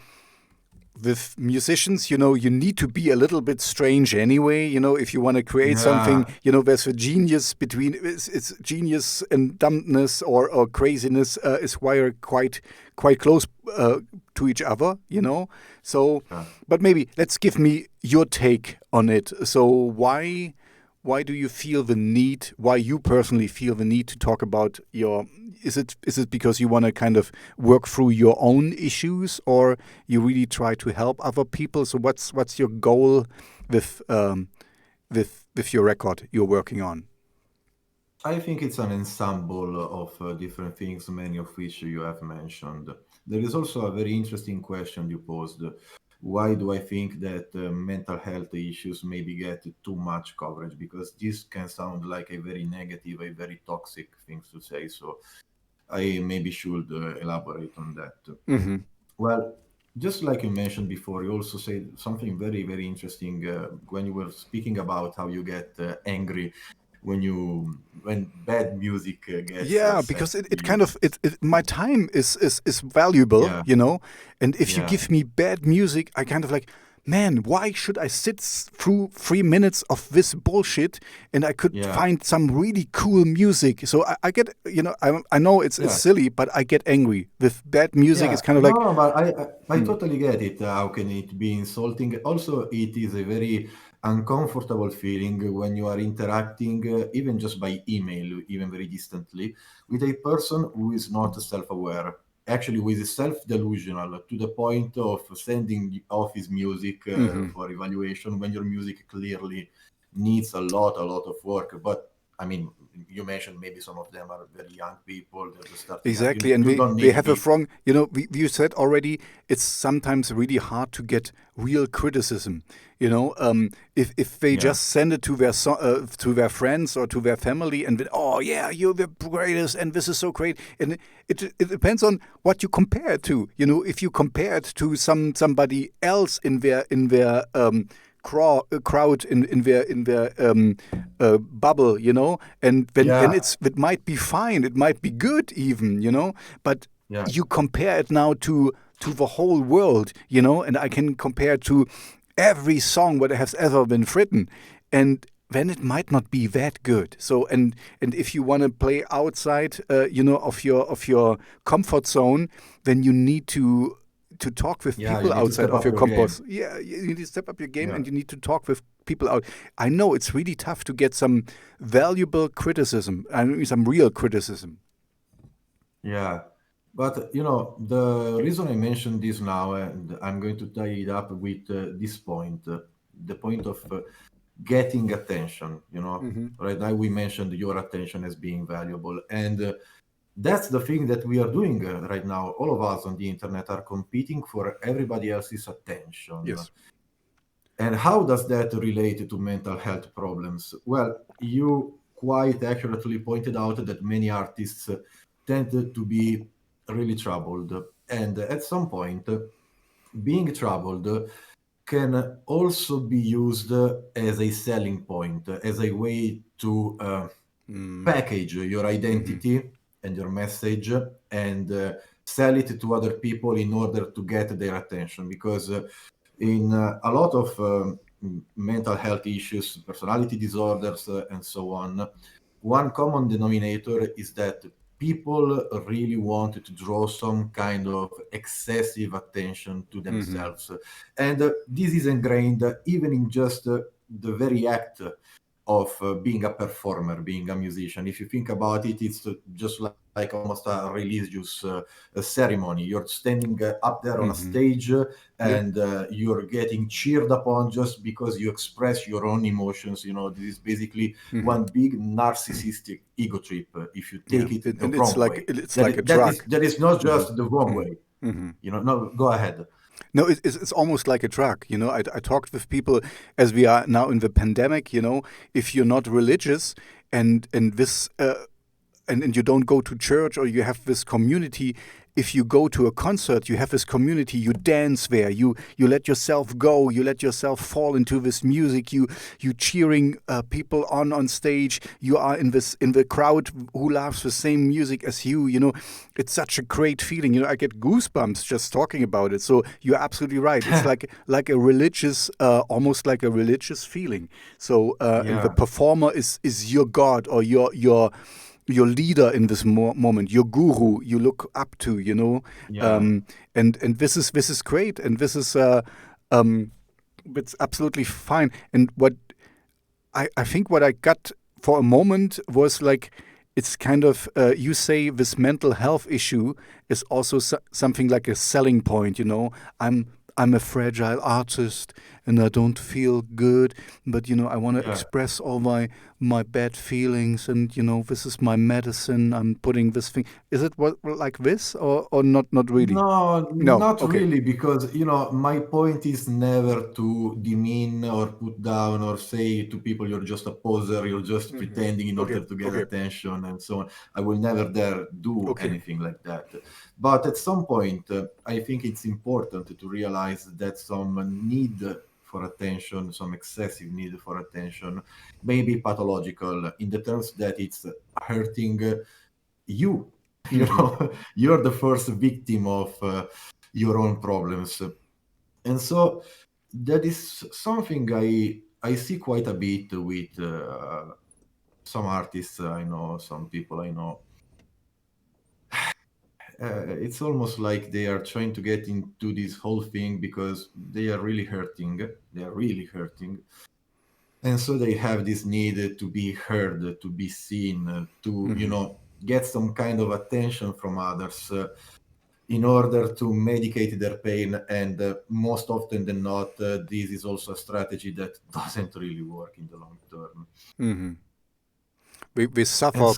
with musicians, you need to be a little bit strange anyway. If you want to create something, Yeah, there's a genius between it's genius and dumbness, or craziness is wired quite close to each other. So, yeah. but maybe let's give me your take on it. So why do you feel the need? Why you personally feel the need to talk about your? Is it because you want to kind of work through your own issues, or you really try to help other people? So what's your goal with with your record you're working on? I think it's an ensemble of different things, many of which you have mentioned. There is also a very interesting question you posed. Why do I think that mental health issues maybe get too much coverage? Because this can sound like a very negative, a very toxic thing to say. So I maybe should elaborate on that. Hmm. Well, just like you mentioned before, you also said something very, very interesting when you were speaking about how you get angry when bad music gets Yeah, sent because it to kind you. of my time is valuable, Yeah, and if you yeah, give me bad music, I kind of like, man, why should I sit through 3 minutes of this bullshit, and I could yeah, find some really cool music? So I get, I know it's yeah. silly, but I get angry with bad music. It's Yeah, kind of like, no, but I hmm, totally get it. How can it be insulting? Also, it is a very uncomfortable feeling when you are interacting, even just by email, even very distantly, with a person who is not self-aware. Actually, who is self-delusional to the point of sending off his music hmm. for evaluation when your music clearly needs a lot of work. But I mean, you mentioned maybe some of them are very young people; they're just starting out. Exactly, and You we don't we need to have a be. wrong. You said already. It's sometimes really hard to get real criticism. If they Yeah. just send it to to their friends or to their family, and then, oh yeah, you're the greatest, and this is so great. And it depends on what you compare it to. If you compare it to somebody else in their crowd in their bubble, and then Yeah, it might be fine, it might be good even, but yeah, you compare it now to the whole world, and I can compare it to every song that has ever been written, and then it might not be that good. So and if you want to play outside, of your comfort zone, then you need to talk with yeah. You people need to outside step of up your your game. compost. Yeah, you need to step up your game, Yeah, and you need to talk with people out. I know it's really tough to get some valuable criticism. I mean, some real criticism. yeah. But the reason I mentioned this now, and I'm going to tie it up with this point, the point of getting attention. Hmm. Right now we mentioned your attention as being valuable, and that's the thing that we are doing right now. All of us on the internet are competing for everybody else's attention. Yes. And how does that relate to mental health problems? Well, you quite accurately pointed out that many artists tend to be really troubled. And at some point, being troubled can also be used as a selling point, as a way to package your identity and your message and sell it to other people in order to get their attention. Because in a lot of mental health issues, personality disorders, and so on, one common denominator is that people really want to draw some kind of excessive attention to themselves. And this is ingrained even in just the very act of being a performer, being a musician. If you think about it, it's just like almost a religious a ceremony. You're standing up there on a stage and you're getting cheered upon just because you express your own emotions. You know, this is basically one big narcissistic ego trip if you take it the and wrong way. it's like a drug. That is not just the wrong way. You know, no, go ahead. No, it's almost like a drug. You know, I talked with people as we are now in the pandemic. You know, if you're not religious and this and you don't go to church or you have this community, if you go to a concert, you have this community, you dance there, you let yourself go, you let yourself fall into this music, you cheering people on stage, you are in the crowd who loves the same music as you. You know, it's such a great feeling. You know, I get goosebumps just talking about it. So you're absolutely right. It's like a religious, almost like a religious feeling. So and the performer is your god or your leader in this moment, your guru you look up to, you know, and this is great, and this is it's absolutely fine. And what I think what I got for a moment was like, it's kind of you say this mental health issue is also something like a selling point, you know. I'm a fragile artist and I don't feel good, but you know I want to express all my bad feelings, and you know this is my medicine. I'm putting this thing. Is it like this or not really? No, No. not Okay. really, because you know my point is never to demean or put down or say to people you're just a poser, you're just pretending in order to get attention and so on. I will never dare do anything like that. But at some point, I think it's important to realize that some need for attention, some excessive need for attention, may be pathological in the terms that it's hurting you. You know, you're the first victim of your own problems. And so that is something I see quite a bit with some artists I know, some people I know. It's almost like they are trying to get into this whole thing because they are really hurting. They are really hurting. And so they have this need to be heard, to be seen, to, you know, get some kind of attention from others in order to medicate their pain. And most often than not, this is also a strategy that doesn't really work in the long term. We suffer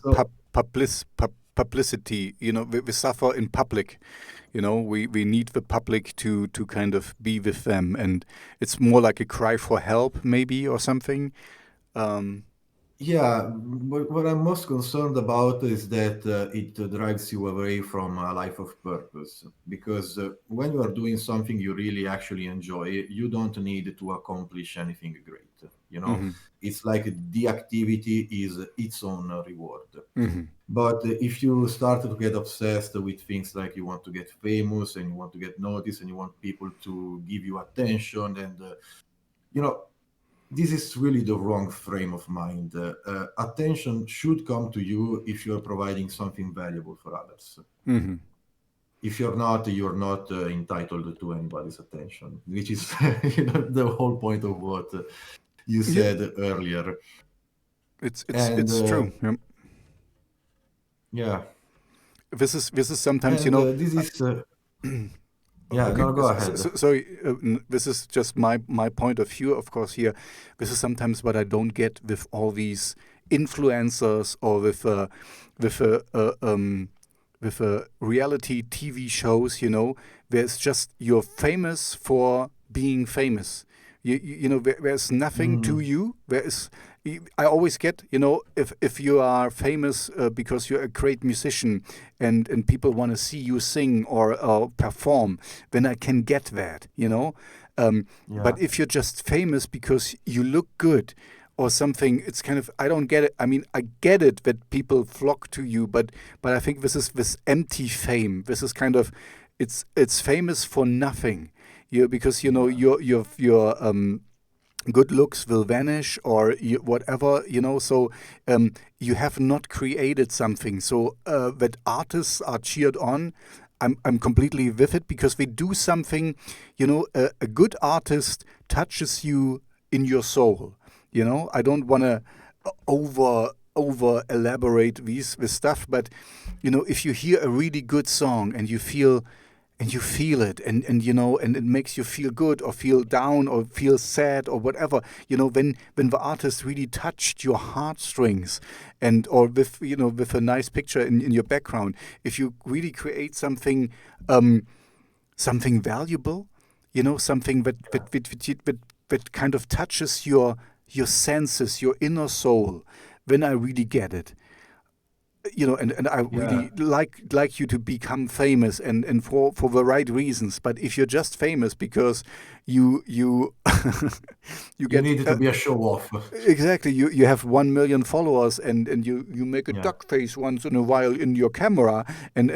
publicity, you know, we suffer in public. You know, we need the public to kind of be with them, and it's more like a cry for help, maybe, or something. Yeah, but what I'm most concerned about is that it drives you away from a life of purpose. Because when you are doing something you really actually enjoy, you don't need to accomplish anything great. You know, it's like the activity is its own reward. But if you start to get obsessed with things like you want to get famous and you want to get noticed and you want people to give you attention, and you know, this is really the wrong frame of mind. Attention should come to you if you're providing something valuable for others. If you're not entitled to anybody's attention, which is you know, the whole point of what you said earlier. It's true. Yeah. This is sometimes, And you know. this is. Yeah, Okay. no, go ahead. Sorry, this is just my point of view, of course. Here, this is sometimes what I don't get with all these influencers or with reality TV shows. You know, where it's just you're famous for being famous. You know, there's nothing to you. I always get, if you are famous because you're a great musician and people want to see you sing or perform, then I can get that. But Yeah. if you're just famous because you look good or something, it's kind of, I don't get it. I mean, I get it that people flock to you, but I think this is this empty fame. This is kind of, it's famous for nothing. Because Yeah. your good looks will vanish or whatever. So you have not created something, so that artists are cheered on. I'm completely with it because they do something. A good artist touches you in your soul. I don't want to over elaborate this stuff, but if you hear a really good song and you feel it, and it makes you feel good or feel down or feel sad or whatever, when the artist really touched your heartstrings, and or with a nice picture in your background, if you really create something valuable, something that kind of touches your senses, your inner soul, then I really get it. And I Yeah. really like you to become famous, and for the right reasons. But if you're just famous because you you You get need to be a show off. exactly, you have 1 million followers, and you make a Yeah. duck face once in a while in your camera, and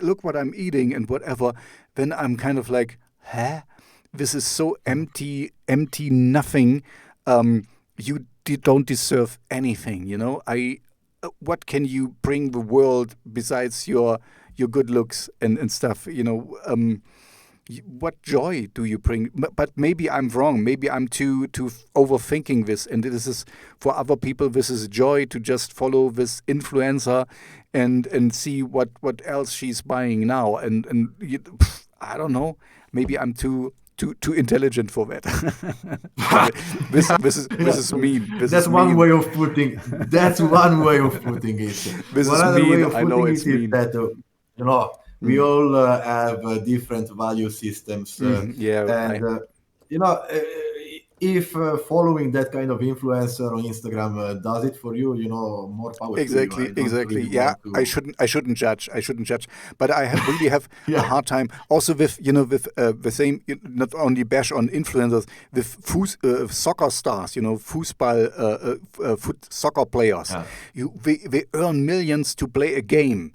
look what I'm eating and whatever, then I'm kind of like, huh? This is so empty nothing. You don't deserve anything. I What can you bring the world besides your good looks and stuff? What joy do you bring? But maybe I'm wrong. Maybe I'm too overthinking this, and this is for other people. This is joy to just follow this influencer and see what else she's buying now. I don't know. Maybe I'm too intelligent for that. Sorry, this is mean. This That's is one mean. way of putting. That's one way of putting it. This One is other way mean. of I know putting it's it is mean. that we Mm. all have different value systems, Yeah, and you know uh, if following that kind of influencer on Instagram does it for you, more power to you. I don't exactly. really Yeah, want to. I shouldn't judge. I shouldn't judge. But I really have a Yeah, hard time also with with the same, not only bash on influencers, with soccer stars. Fußball, foot soccer players. yeah, They earn millions to play a game,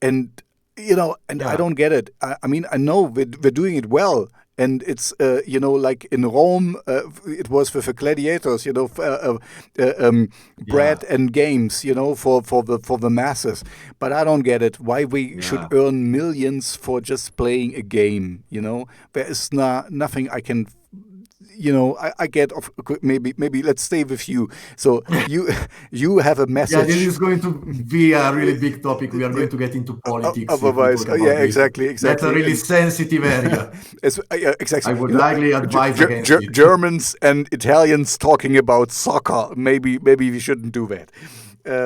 and and I yeah, don't get it. I mean, I know we're doing it well, and it's like in Rome, it was with the gladiators, yeah, bread and games, for the masses. But I don't get it. Why we should yeah. earn millions for just playing a game? There is nothing I can. I get maybe let's stay with you. So you have a Yeah, this message. is going to be a really big topic. We are Yeah, going to get into politics if we otherwise, talk about yeah, this. That's a exactly, really and sensitive area. yeah, exactly. I would likely advise against it. Germans and Italians talking about soccer. Maybe we shouldn't do that.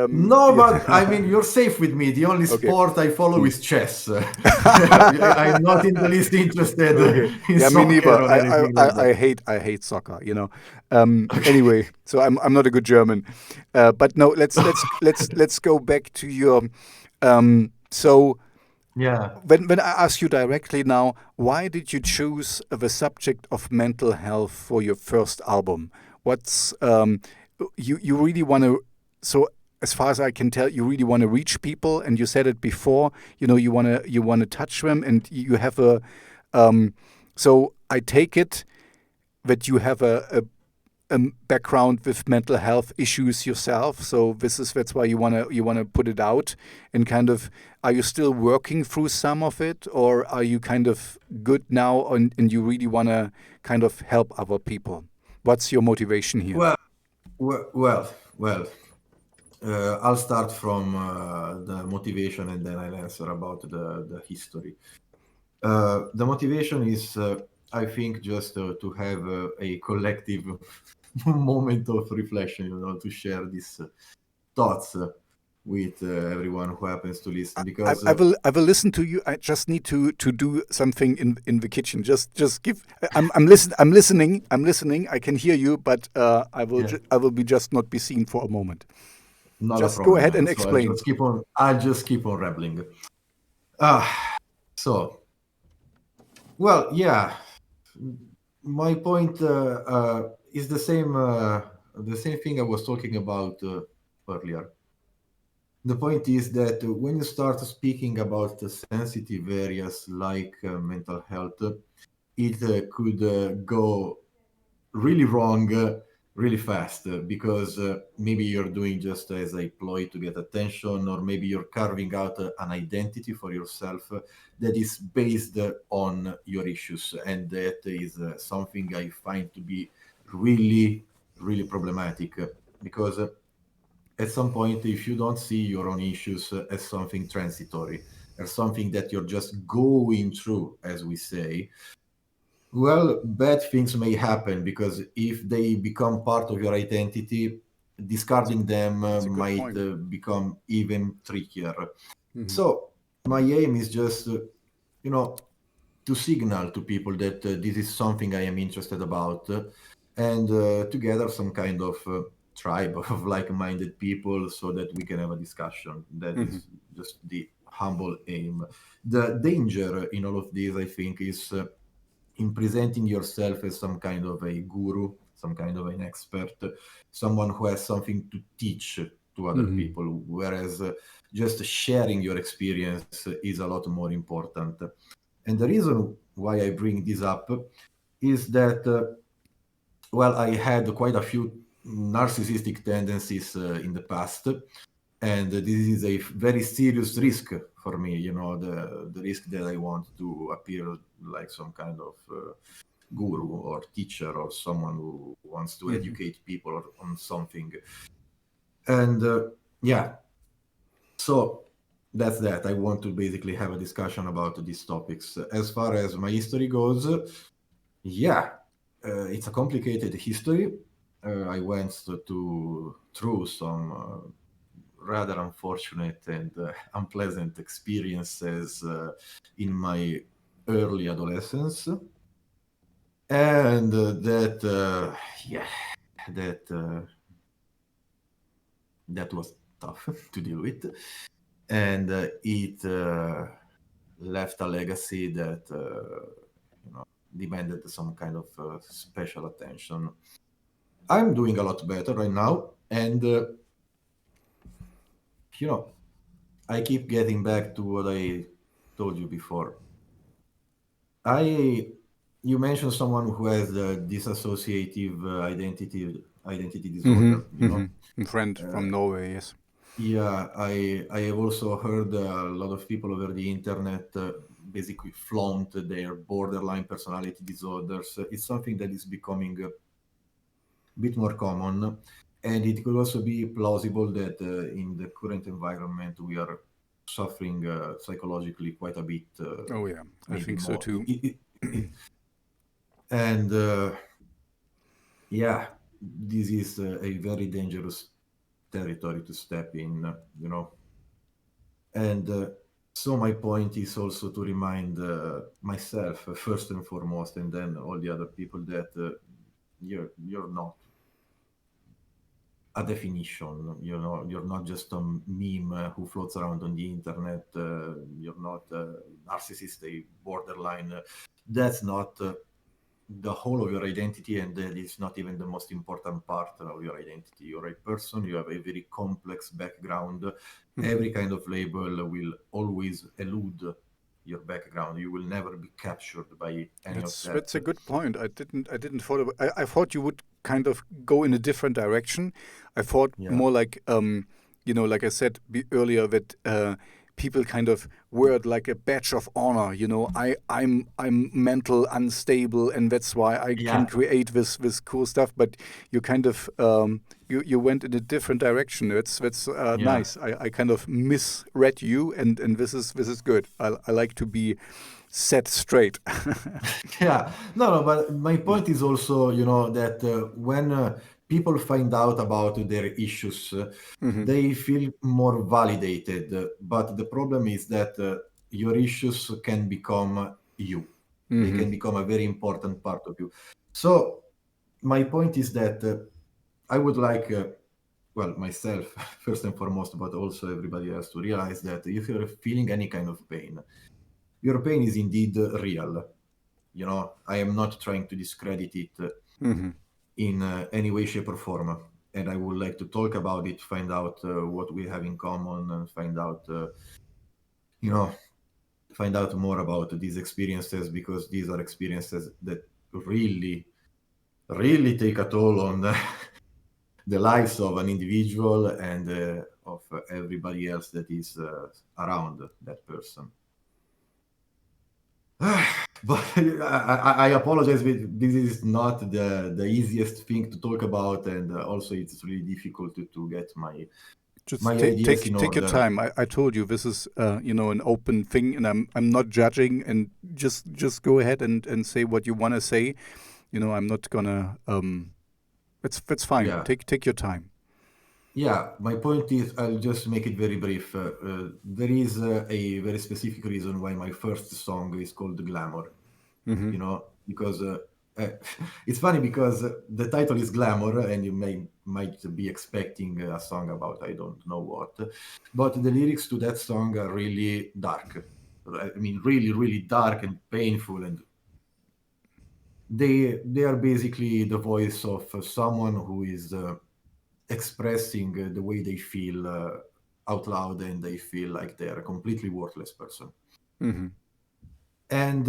No, but I mean, you're safe with me. The only Okay. sport I follow Hmm. is chess. I'm not in the least interested Okay. in Yeah, me soccer neither. or anything like that. I hate soccer. Okay. Anyway, so I'm not a good German. But no, let's go back to your. So Yeah. when I ask you directly now, why did you choose the subject of mental health for your first album? What's you really want to? So as far as I can tell, you really want to reach people, and you said it before. You want to touch them, and you have a. So I take it that you have a background with mental health issues yourself. So that's why you wanna put it out, and kind of, are you still working through some of it, or are you kind of good now, and you really wanna kind of help other people? What's your motivation here? Well, well. I'll start from the motivation and then I'll answer about the history. The motivation is, I think, just to have a collective moment of reflection, to share these thoughts. with everyone who happens to listen, I, because I will listen to you. I just need to do something in the kitchen. Just give. I'm listening. I'm listening. I can hear you, but yeah, I will be just not be seen for a moment. not a Just go problem, ahead man. and So explain. I'll just keep on rambling. So, well, yeah, my point is the same thing I was talking about earlier. The point is that when you start speaking about sensitive areas like mental health, it could go really wrong really fast, because maybe you're doing just as a ploy to get attention, or maybe you're carving out an identity for yourself that is based on your issues, and that is something I find to be really, really problematic, because at some point, if you don't see your own issues as something transitory, as something that you're just going through, as we say, well, bad things may happen, because if they become part of your identity, discarding them That's a good might point. become even trickier. Hmm. So, my aim is just, you know, to signal to people that this is something I am interested about, and to gather some kind of tribe of like-minded people so that we can have a discussion. That Hmm. is just the humble aim. The danger in all of this, I think, is in presenting yourself as some kind of a guru, some kind of an expert, someone who has something to teach to other Hmm. people, whereas just sharing your experience is a lot more important. And the reason why I bring this up is that, well, I had quite a few narcissistic tendencies in the past, and this is a very serious risk for me. The risk that I want to appear like some kind of guru or teacher, or someone who wants to Hmm. educate people on something. And yeah, so that's that. I want to basically have a discussion about these topics. As far as my history goes, yeah, it's a complicated history. I went through some rather unfortunate and unpleasant experiences in my early adolescence, and yeah, that that was tough to deal with, and it left a legacy that demanded some kind of special attention. I'm doing a lot better right now, and you know, I keep getting back to what I told you before. I You mentioned someone who has a dissociative identity Hmm. disorder. Hmm. A friend Uh, from Norway. Yes. yeah, I have also heard a lot of people over the internet basically flaunt their borderline personality disorders. It's something that is becoming a bit more common, and it could also be plausible that in the current environment we are suffering psychologically quite a bit, Oh yeah, I maybe think so more. too. And yeah, this is a very dangerous territory to step in, And so my point is also to remind myself, first and foremost, and then all the other people, that you're not a definition. You're not just a meme who floats around on the internet. You're not a narcissist, a borderline. That's not the whole of your identity, and that is not even the most important part of your identity. You're a person, you have a very complex background. Hmm. Every kind of label will always elude your background. You will never be captured by any of that. That's a good point. I didn't thought about. I thought you would kind of go in a different direction. I thought Yeah, more like like I said earlier, that people kind of wear it like a badge of honor. I'm mental unstable, and that's why I can yeah, create this cool stuff. But you kind of you went in a different direction. That's yeah. nice. I kind of misread you, and this is good. I like to be set straight. Yeah, no, but my point is also, that when people find out about their issues, they feel more validated. But the problem is that your issues can become you. They can become a very important part of you. So my point is that I would like, well, myself first and foremost, but also everybody else to realize that if you're feeling any kind of pain, your pain is indeed real. You know, I am not trying to discredit it in any way, shape, or form. And I would like to talk about it, find out what we have in common, and find out, you know, find out more about these experiences, because these are experiences that really, really take a toll on the lives of an individual and of everybody else that is around that person. But I apologize, but this is not the easiest thing to talk about, and also it's really difficult to get my Just ideas in take your order. time. I told you this is an open thing, and I'm not judging. And just go ahead and say what you want to say. I'm not gonna. It's fine. Yeah. Take your time. Yeah, my point is, I'll just make it very brief. There is a very specific reason why my first song is called Glamour. Because it's funny, because the title is Glamour, and you might be expecting a song about I don't know what, but the lyrics to that song are really dark. I mean, really, really dark and painful, and they are basically the voice of someone who is expressing the way they feel out loud, and they feel like they're a completely worthless person. And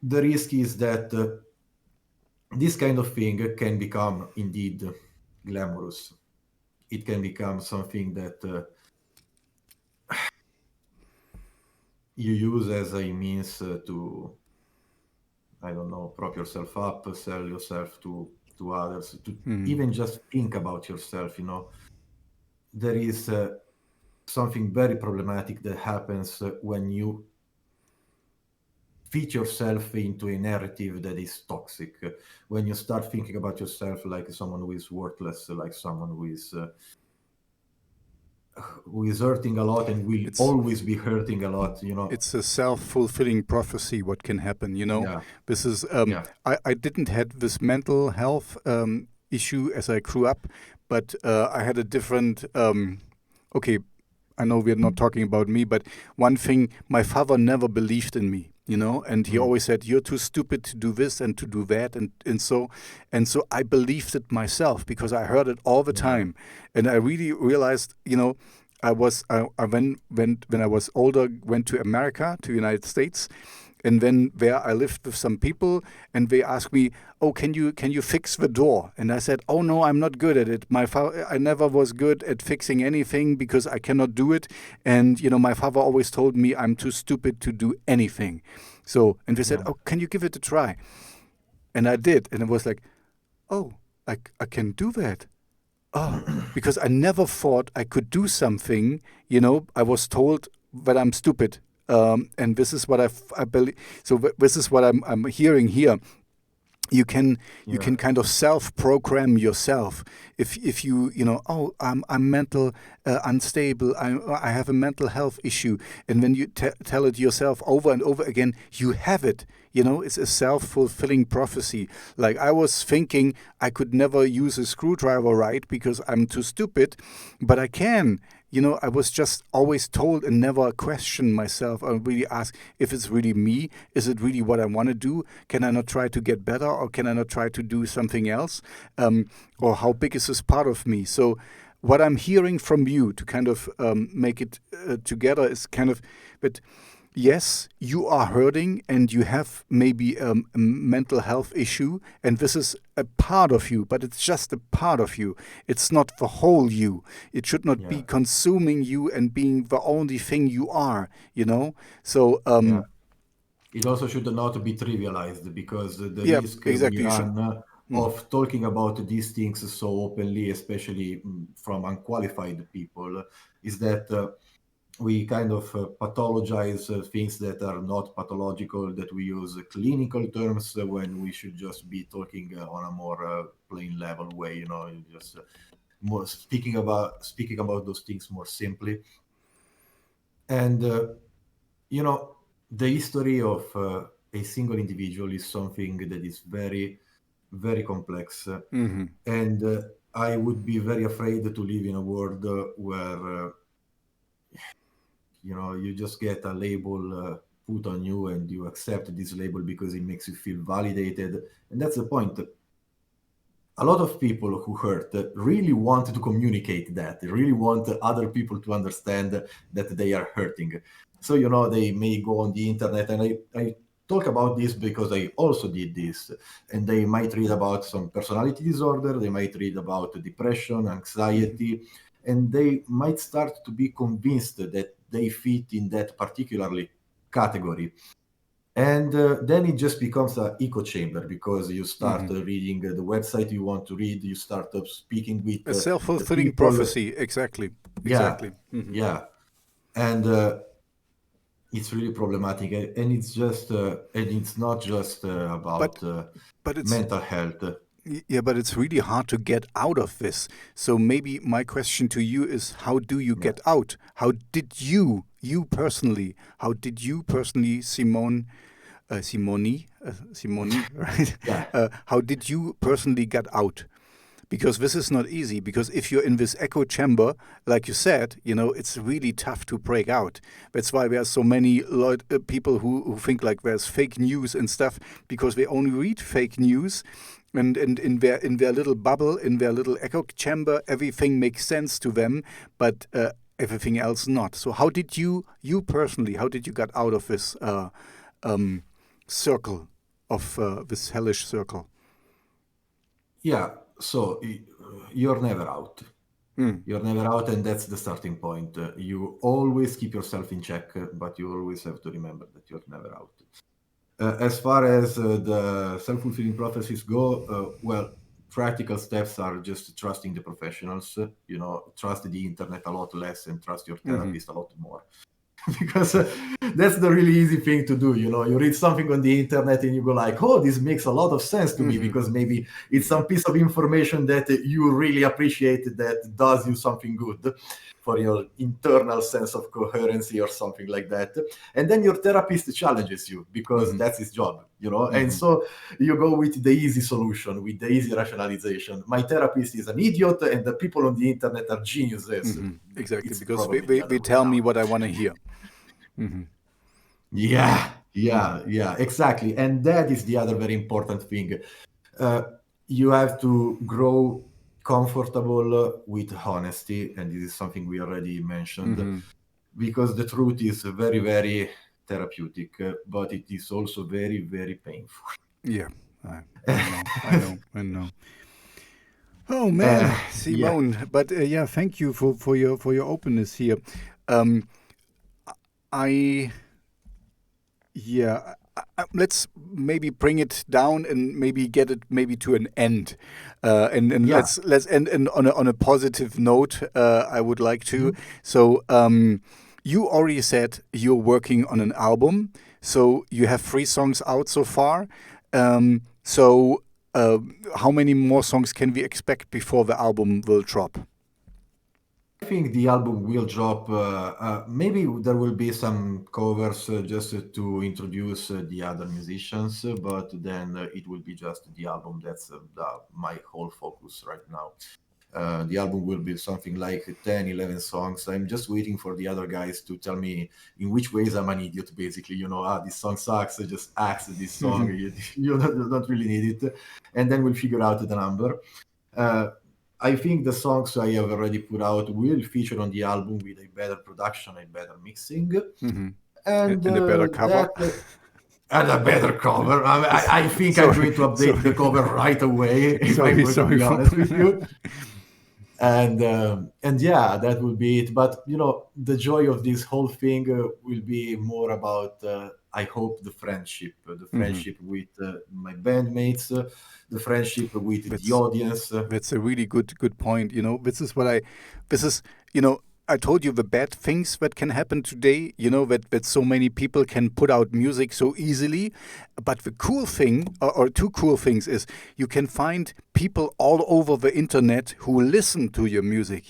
the risk is that this kind of thing can become indeed glamorous. It can become something that you use as a means to, I don't know, prop yourself up, sell yourself to others, to even just think about yourself. There is something very problematic that happens when you fit yourself into a narrative that is toxic. When you start thinking about yourself like someone who is worthless, like someone who is hurting a lot and will always be hurting a lot. It's a self-fulfilling prophecy. What can happen? Yeah. This is. I didn't have this mental health issue as I grew up, but I had a different. Okay, I know we're not talking about me, but one thing, my father never believed in me, and he always said, you're too stupid to do this and to do that. And so I believed it myself because I heard it all the time. And I really realized, I when I was older, went to America, to the United States. And then there I lived with some people, and they asked me, "Oh, can you fix the door?" And I said, "Oh no, I'm not good at it. I never was good at fixing anything because I cannot do it." And my father always told me I'm too stupid to do anything. So, and they said, "Oh, can you give it a try?" And I did, and it was like, "Oh, I can do that." Oh, because I never thought I could do something. I was told that I'm stupid. And this is what I believe. So this is what I'm hearing here. You can kind of self-program yourself. If you oh, I'm mental unstable. I have a mental health issue, and when you tell it yourself over and over again, you have it. It's a self-fulfilling prophecy. Like I was thinking I could never use a screwdriver right because I'm too stupid, but I can. I was just always told and never questioned myself or really ask if it's really me. Is it really what I want to do? Can I not try to get better, or can I not try to do something else? Or how big is this part of me? So what I'm hearing from you to kind of make it together is kind of that. Yes, you are hurting and you have maybe a mental health issue, and this is a part of you, but it's just a part of you. It's not the whole you. It should not be consuming you and being the only thing you are, So it also should not be trivialized, because the risk exactly. we run of talking about these things so openly, especially from unqualified people, is that we kind of pathologize things that are not pathological, that we use clinical terms when we should just be talking on a more plain level way, just more speaking about those things more simply. And the history of a single individual is something that is very, very complex. And I would be very afraid to live in a world where you just get a label put on you and you accept this label because it makes you feel validated. And that's the point. A lot of people who hurt really want to communicate that. They really want other people to understand that they are hurting. So, they may go on the internet, and I talk about this because I also did this. And they might read about some personality disorder. They might read about depression, anxiety, and they might start to be convinced that they fit in that particularly category. And then it just becomes an echo chamber, because you start reading the website you want to read. You start speaking with a self-fulfilling prophecy. Exactly. Yeah. And it's really problematic, and it's just and it's not just about but it's mental health. Yeah, but it's really hard to get out of this. So maybe my question to you is, how do you get out? How did you personally, Simone, right? Yeah. How did you personally get out? Because this is not easy. Because if you're in this echo chamber, like you said, it's really tough to break out. That's why there are so many people who think like there's fake news and stuff, because they only read fake news. And in their little bubble, in their little echo chamber, everything makes sense to them, but everything else not. So how did you personally, how did you get out of this circle, of this hellish circle? Yeah, so you're never out. You're never out, and that's the starting point. You always keep yourself in check, but you always have to remember that you're never out. As far as the self-fulfilling prophecies go, well, practical steps are just trusting the professionals, trust the internet a lot less and trust your therapist a lot more. Because that's the really easy thing to do. You read something on the internet and you go like, oh, this makes a lot of sense to me, because maybe it's some piece of information that you really appreciate, that does you something good for your internal sense of coherency or something like that. And then your therapist challenges you, because that's his job, and so you go with the easy solution, with the easy rationalization. My therapist is an idiot and the people on the internet are geniuses. Exactly, because they tell me what I want to hear. Yeah, exactly. And that is the other very important thing. You have to grow comfortable with honesty, and this is something we already mentioned, because the truth is very, very therapeutic, but it is also very, very painful. Yeah, I know. Oh man, Simone. Yeah. But thank you for your openness here. Let's maybe bring it down and maybe get it maybe to an end, and let's end on a positive note. I would like to. So you already said you're working on an album. So you have 3 songs out so far. So how many more songs can we expect before the album will drop? I think the album will drop. Maybe there will be some covers just to introduce the other musicians, but then it will be just the album. That's my whole focus right now. The album will be something like 10, 11 songs. I'm just waiting for the other guys to tell me in which ways I'm an idiot, basically. This song sucks, just axe this song. You don't really need it. And then we'll figure out the number. I think the songs I have already put out will feature on the album with a better production, a better mixing, and a better cover. And a better cover. I think I'm going to update the cover right away, if I'm going to be honest with you. And yeah, that will be it. But the joy of this whole thing will be more about, I hope, the friendship with my bandmates, the friendship with the audience. That's a really good point. This is I told you the bad things that can happen today, that so many people can put out music so easily. But the cool thing, or two cool things, is you can find people all over the internet who listen to your music.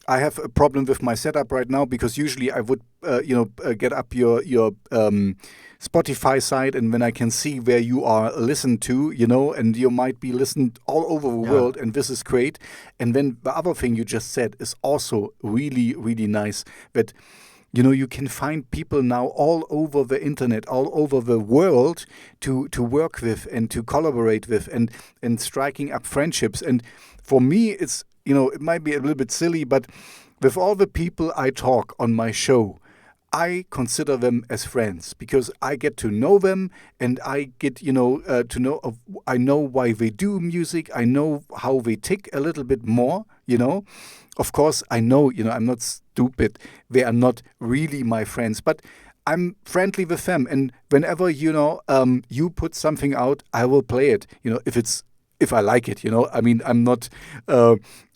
I have a problem with my setup right now because usually I would, get up your Spotify site, and then I can see where you are listened to, and you might be listened all over the Yeah. world, and this is great. And then the other thing you just said is also really, really nice, that you can find people now all over the internet, all over the world to work with and to collaborate with, and striking up friendships. And for me, it might be a little bit silly, but with all the people I talk on my show, I consider them as friends because I get to know them, and I get to know I know why they do music. I know how they tick a little bit more. Of course, I know I'm not stupid. They are not really my friends, but I'm friendly with them. And whenever you put something out, I will play it. If I like it. I mean, I'm not.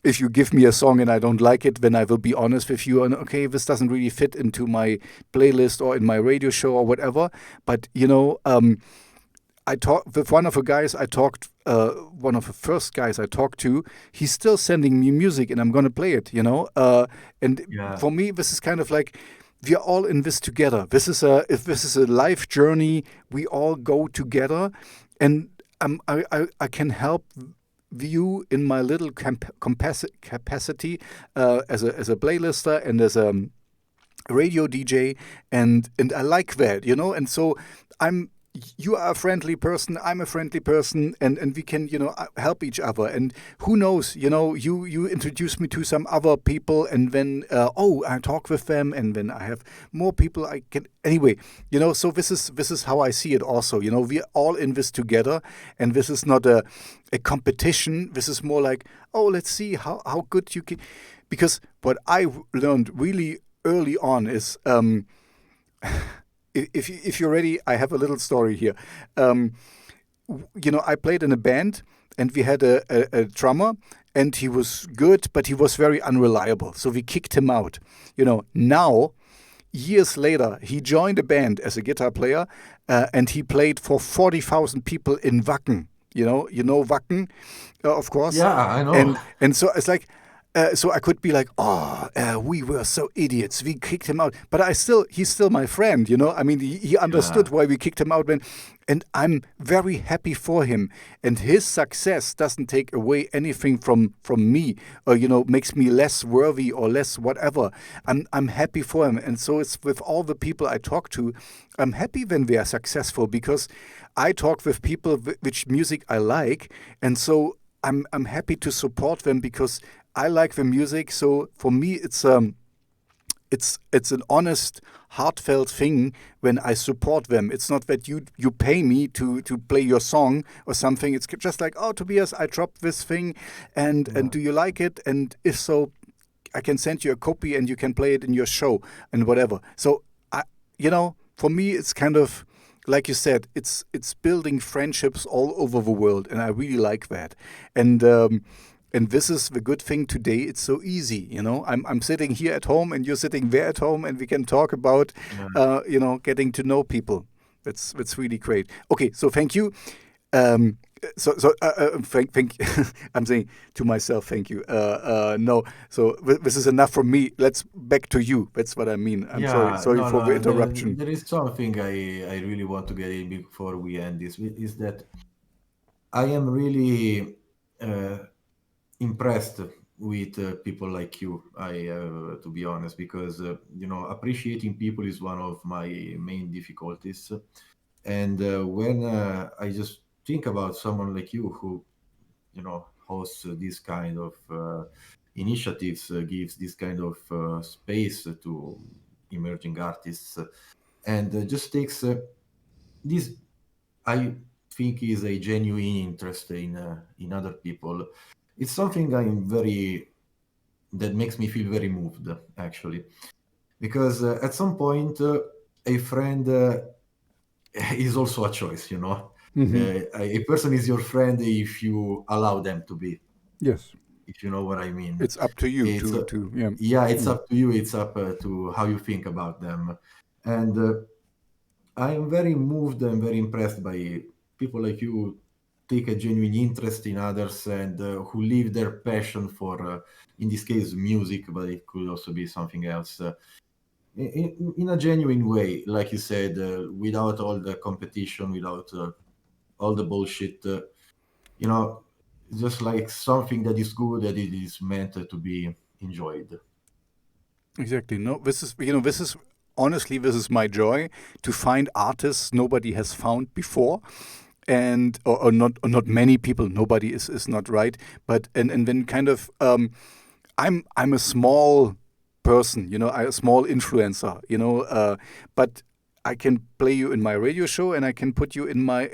If you give me a song and I don't like it, then I will be honest with you, and okay, this doesn't really fit into my playlist or in my radio show or whatever. But I talked with one of the guys I talked, one of the first guys I talked to. He's still sending me music, and I'm gonna play it. And Yeah. for me, this is kind of like we are all in this together. If this is a life journey, we all go together, and I can help you in my little capacity as a playlister and as a radio DJ, and I like that. And so I'm you are a friendly person, I'm a friendly person, and we can help each other. And who knows, you introduce me to some other people, and then I talk with them, and then I have more people I can anyway. So this is how I see it. Also, we're all in this together, and this is not a competition. This is more like, oh, let's see how good you can. Because what I learned really early on is, if you're ready, I have a little story here. Um, I played in a band, and we had a drummer, and he was good, but he was very unreliable. So we kicked him out. Now, years later, he joined a band as a guitar player, and he played for 40,000 people in Wacken. Wacken, of course. Yeah, I know. And so it's like, so I could be like, oh, we were so idiots. We kicked him out, but he's still my friend. I mean, he Yeah. understood why we kicked him out, and I'm very happy for him. And his success doesn't take away anything from me, or makes me less worthy or less whatever. I'm happy for him, and so it's with all the people I talk to. I'm happy when they are successful because I talk with people which music I like, and so I'm happy to support them because I like the music. So for me, it's an honest, heartfelt thing when I support them. It's not that you pay me to play your song or something. It's just like, oh, Tobias, I dropped this thing, and Yeah. do you like it? And if so, I can send you a copy and you can play it in your show and whatever. So for me, it's kind of like you said, it's building friendships all over the world, and I really like that. And this is the good thing today. It's so easy. I'm sitting here at home, and you're sitting there at home, and we can talk about Yeah. getting to know people. That's really great. Okay, so thank you. Um, thank I'm saying to myself, thank you. No, so this is enough from me. Let's back to you. That's what I mean. I'm sorry. Yeah, Sorry no, for the no. interruption. There is something I really want to get in before we end this. Is that I am really uh, impressed with people like you. I to be honest, because appreciating people is one of my main difficulties. And when I just think about someone like you who hosts this kind of initiatives, gives this kind of space to emerging artists, and just takes this, I think, is a genuine interest in other people. It's something that makes me feel very moved, actually, because at some point, a friend is also a choice. Hmm. A person is your friend if you allow them to be. Yes. if you know what I mean. It's up to you It's to yeah. yeah, it's Mm. up to you. It's up to how you think about them. And I'm very moved and very impressed by people like you take a genuine interest in others and who live their passion for, in this case, music, but it could also be something else. In a genuine way, like you said, without all the competition, without all the bullshit, you know, just like something that is good, that it is meant to be enjoyed. Exactly. No, this is this is honestly this is my joy to find artists nobody has found before, and or not many people. Nobody is not right, but and then kind of I'm a small person, a small influencer, but I can play you in my radio show and I can put you in my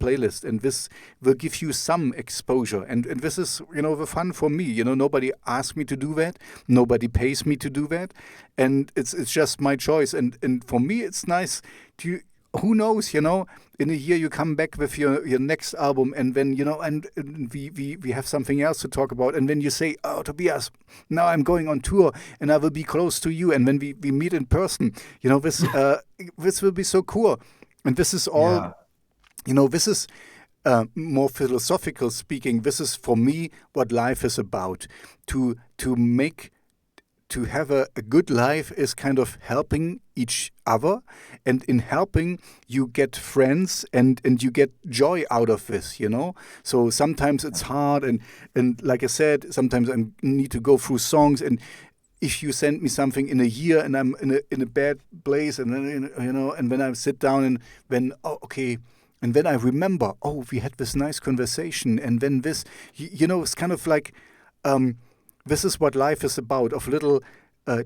playlist, and this will give you some exposure, and this is the fun for me. Nobody asked me to do that, nobody pays me to do that, and it's just my choice, and for me it's nice to. Who knows, in a year you come back with your next album, and then and we have something else to talk about, and then you say, oh, Tobias, now I'm going on tour and I will be close to you, and when we meet in person, this will be so cool. And this is all, Yeah, this is more philosophical speaking. This is for me what life is about. To make to have a good life is kind of helping each other, and in helping you get friends, and you get joy out of this. So sometimes it's hard, and like I said, sometimes I need to go through songs, and if you send me something in a year and I'm in a bad place, and then and when I sit down, and when, oh, okay, and then I remember, oh, we had this nice conversation, and then this, it's kind of like, this is what life is about, of little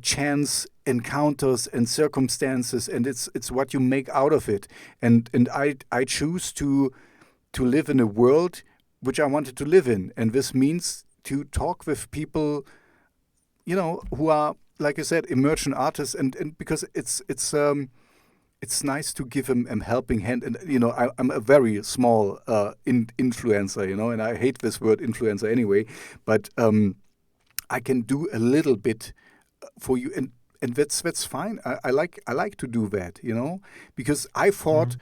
chance encounters and circumstances, and it's what you make out of it. And I choose to live in a world which I wanted to live in, and this means to talk with people, who are, like I said, emergent artists, and because it's nice to give them a helping hand. And I'm a very small influencer, and I hate this word influencer anyway, but I can do a little bit for you, and that's fine. I like to do that, because I thought,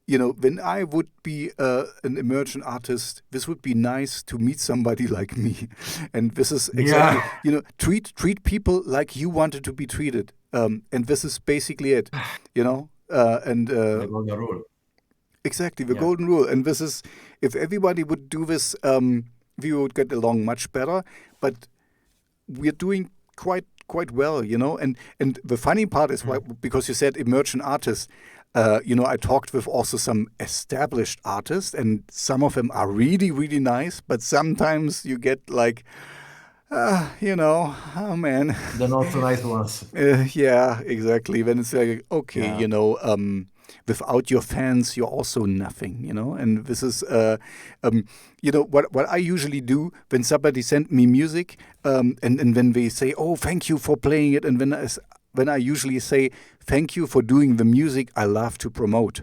when I would be an emergent artist, this would be nice to meet somebody like me, and this is exactly, yeah, treat people like you wanted to be treated, and this is basically it, and the golden rule. exactly the Yeah. golden rule. And this is, if everybody would do this, we would get along much better. But we're doing quite well, and the funny part is why, because you said emergent artists. I talked with also some established artists, and some of them are really, really nice. But sometimes you get like, oh man, The not so nice ones. yeah, exactly. Then it's like, okay, Yeah. without your fans, you're also nothing, And this is, what I usually do when somebody sent me music, and when they say, oh, thank you for playing it, and when I usually say, thank you for doing the music I love to promote,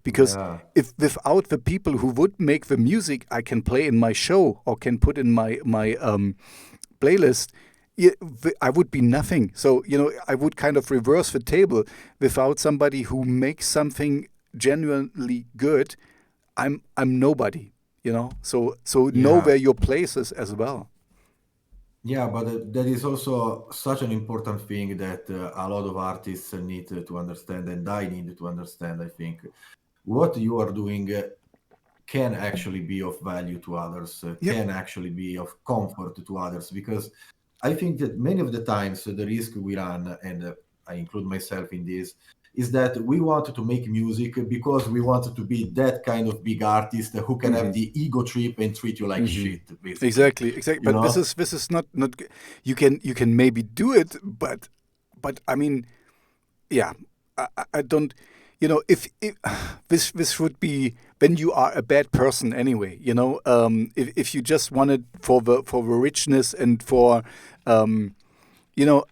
because Yeah. if without the people who would make the music I can play in my show or can put in my playlist, I would be nothing. So, I would kind of reverse the table. Without somebody who makes something genuinely good, I'm nobody, So know Yeah. where your place is as well. Yeah, but that is also such an important thing that a lot of artists need to understand, and I need to understand, I think. What you are doing can actually be of value to others, Yep. can actually be of comfort to others, because I think that many of the times the risk we run, and I include myself in this, is that we want to make music because we want to be that kind of big artist who can have Hmm. the ego trip and treat you like Hmm. shit, basically. Exactly. You But this know? is not. You can maybe do it, but I mean, yeah, I don't. If this would be when you are a bad person anyway. If you just want it for the richness and for,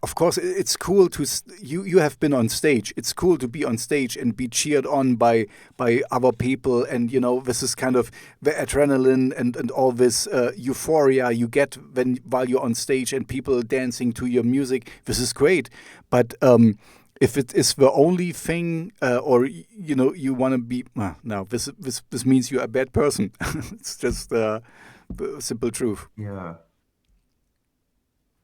of course, it's cool to you have been on stage. It's cool to be on stage and be cheered on by other people, and this is kind of the adrenaline and all this euphoria you get while you're on stage and people dancing to your music. This is great, but if it is the only thing, or you want to be, now this means you're a bad person. It's just the simple truth. Yeah.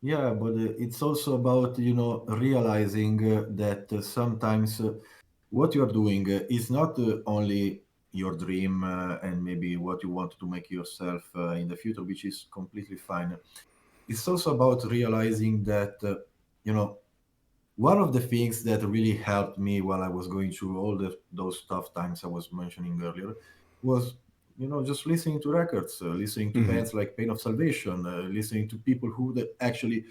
Yeah, but it's also about, realizing that sometimes what you're doing is not only your dream and maybe what you want to make yourself in the future, which is completely fine. It's also about realizing that, one of the things that really helped me while I was going through all those tough times I was mentioning earlier was, just listening to records, listening to Hmm. bands like Pain of Salvation, listening to people who that actually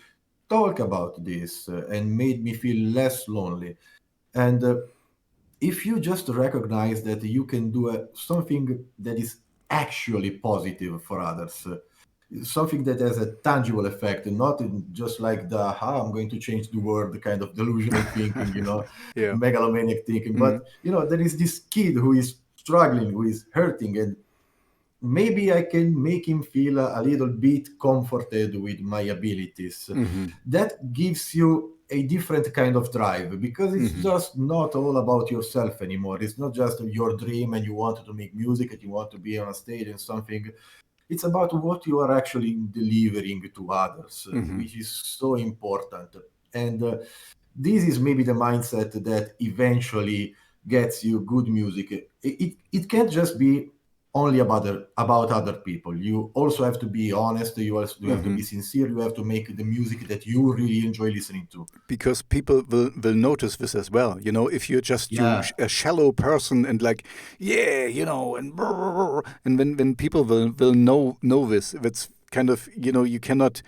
talk about this and made me feel less lonely. And if you just recognize that you can do something that is actually positive for others, something that has a tangible effect, and not just like I'm going to change the world kind of delusional thinking, Yeah. megalomaniac thinking. Hmm. But, there is this kid who is struggling, who is hurting, and maybe I can make him feel a little bit comforted with my abilities. Hmm. That gives you a different kind of drive, because it's Hmm. just not all about yourself anymore. It's not just your dream and you want to make music and you want to be on a stage and something. It's about what you are actually delivering to others, Hmm. which is so important. And this is maybe the mindset that eventually gets you good music. It can't just be only about other people. You also have to be honest. You have to Hmm. be sincere. You have to make the music that you really enjoy listening to. Because people will notice this as well. If you're just Yeah, a shallow person and like, yeah, and brrr, and when people will know this, it's kind of you cannot,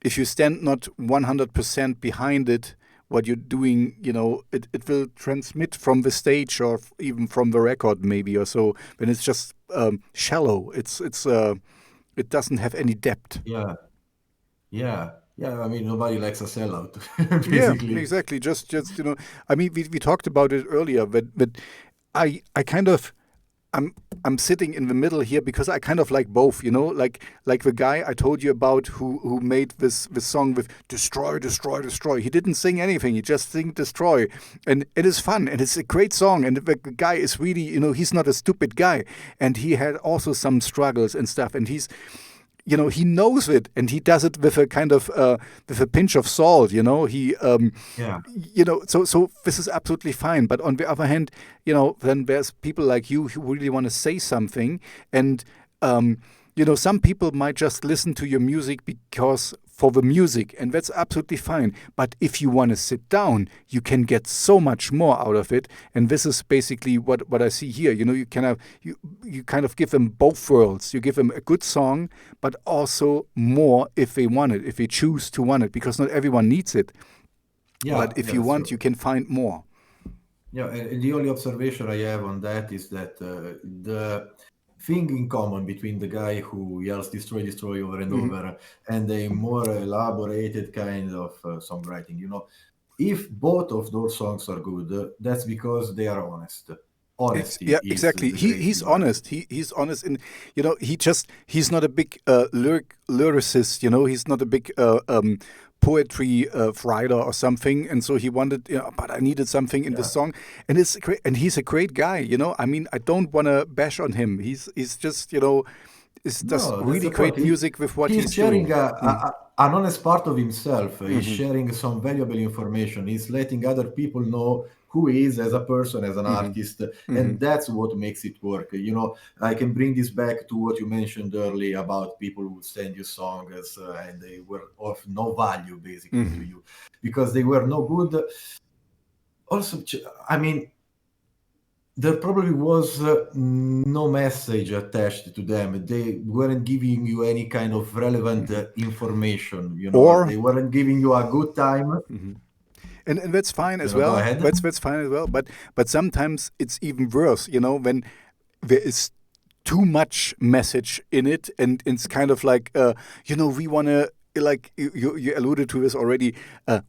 if you stand not 100% behind it, what you're doing, it will transmit from the stage or even from the record maybe or so. When it's just shallow, it doesn't have any depth. yeah, yeah. I mean, nobody likes a sellout, Yeah, basically. exactly. Just I mean, we talked about it earlier, but I kind of I'm I'm sitting in the middle here because I kind of like both, like the guy I told you about who made this song with destroy, destroy, destroy. He didn't sing anything; he just sing destroy, and it is fun and it's a great song. And the guy is really, he's not a stupid guy, and he had also some struggles and stuff, and he knows it and he does it with a kind of with a pinch of salt. He Yeah, so this is absolutely fine. But on the other hand, then there's people like you who really want to say something, and some people might just listen to your music because for the music, and that's absolutely fine. But if you want to sit down, you can get so much more out of it, and this is basically what I see here. You kind of give them both worlds. You give them a good song, but also more if they want it, if they choose to want it, because not everyone needs it. But yeah, if yeah. you That's want, true. you can find more. Yeah, and the only observation I have on that is that the thing in common between the guy who yells "destroy, destroy" over and Hmm. over and a more elaborated kind of songwriting, if both of those songs are good, that's because they are honest. Honesty Yeah, is exactly. the great He's thing about it. honest. He's honest, and he's not a big lyricist. He's not a big poetry writer or something. And so he wanted, but I needed something in the Yeah. song, and it's great. And he's a great guy. I mean, I don't want to bash on him. He's just is just No, that's really the point. great music with what He's he's sharing doing. Mm. an honest part of himself. He's Hmm. sharing some valuable information. He's letting other people know who he is as a person, as an Hmm. artist, Hmm. and that's what makes it work. I can bring this back to what you mentioned earlier about people who send you songs and they were of no value basically to Hmm. you because they were no good. Also, I mean, there probably was no message attached to them. They weren't giving you any kind of relevant Hmm. information. Or They weren't giving you a good time. mhm. And that's fine as Go well. ahead. That's fine as well. But sometimes it's even worse, when there is too much message in it, and it's kind of like we want to like you alluded to this already.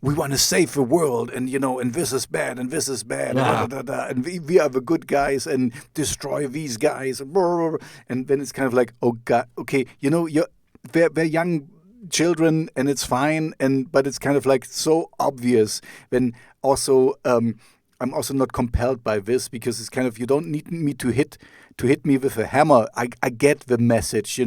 We want to save the world, and and this is bad, and this is bad, and, Yeah, and we are the good guys, and destroy these guys, and and then it's kind of like, oh God, okay, they're young children, and it's fine, but it's kind of like so obvious. Then also, I'm also not compelled by this, because it's kind of, you don't need me to hit me with a hammer. I get the message,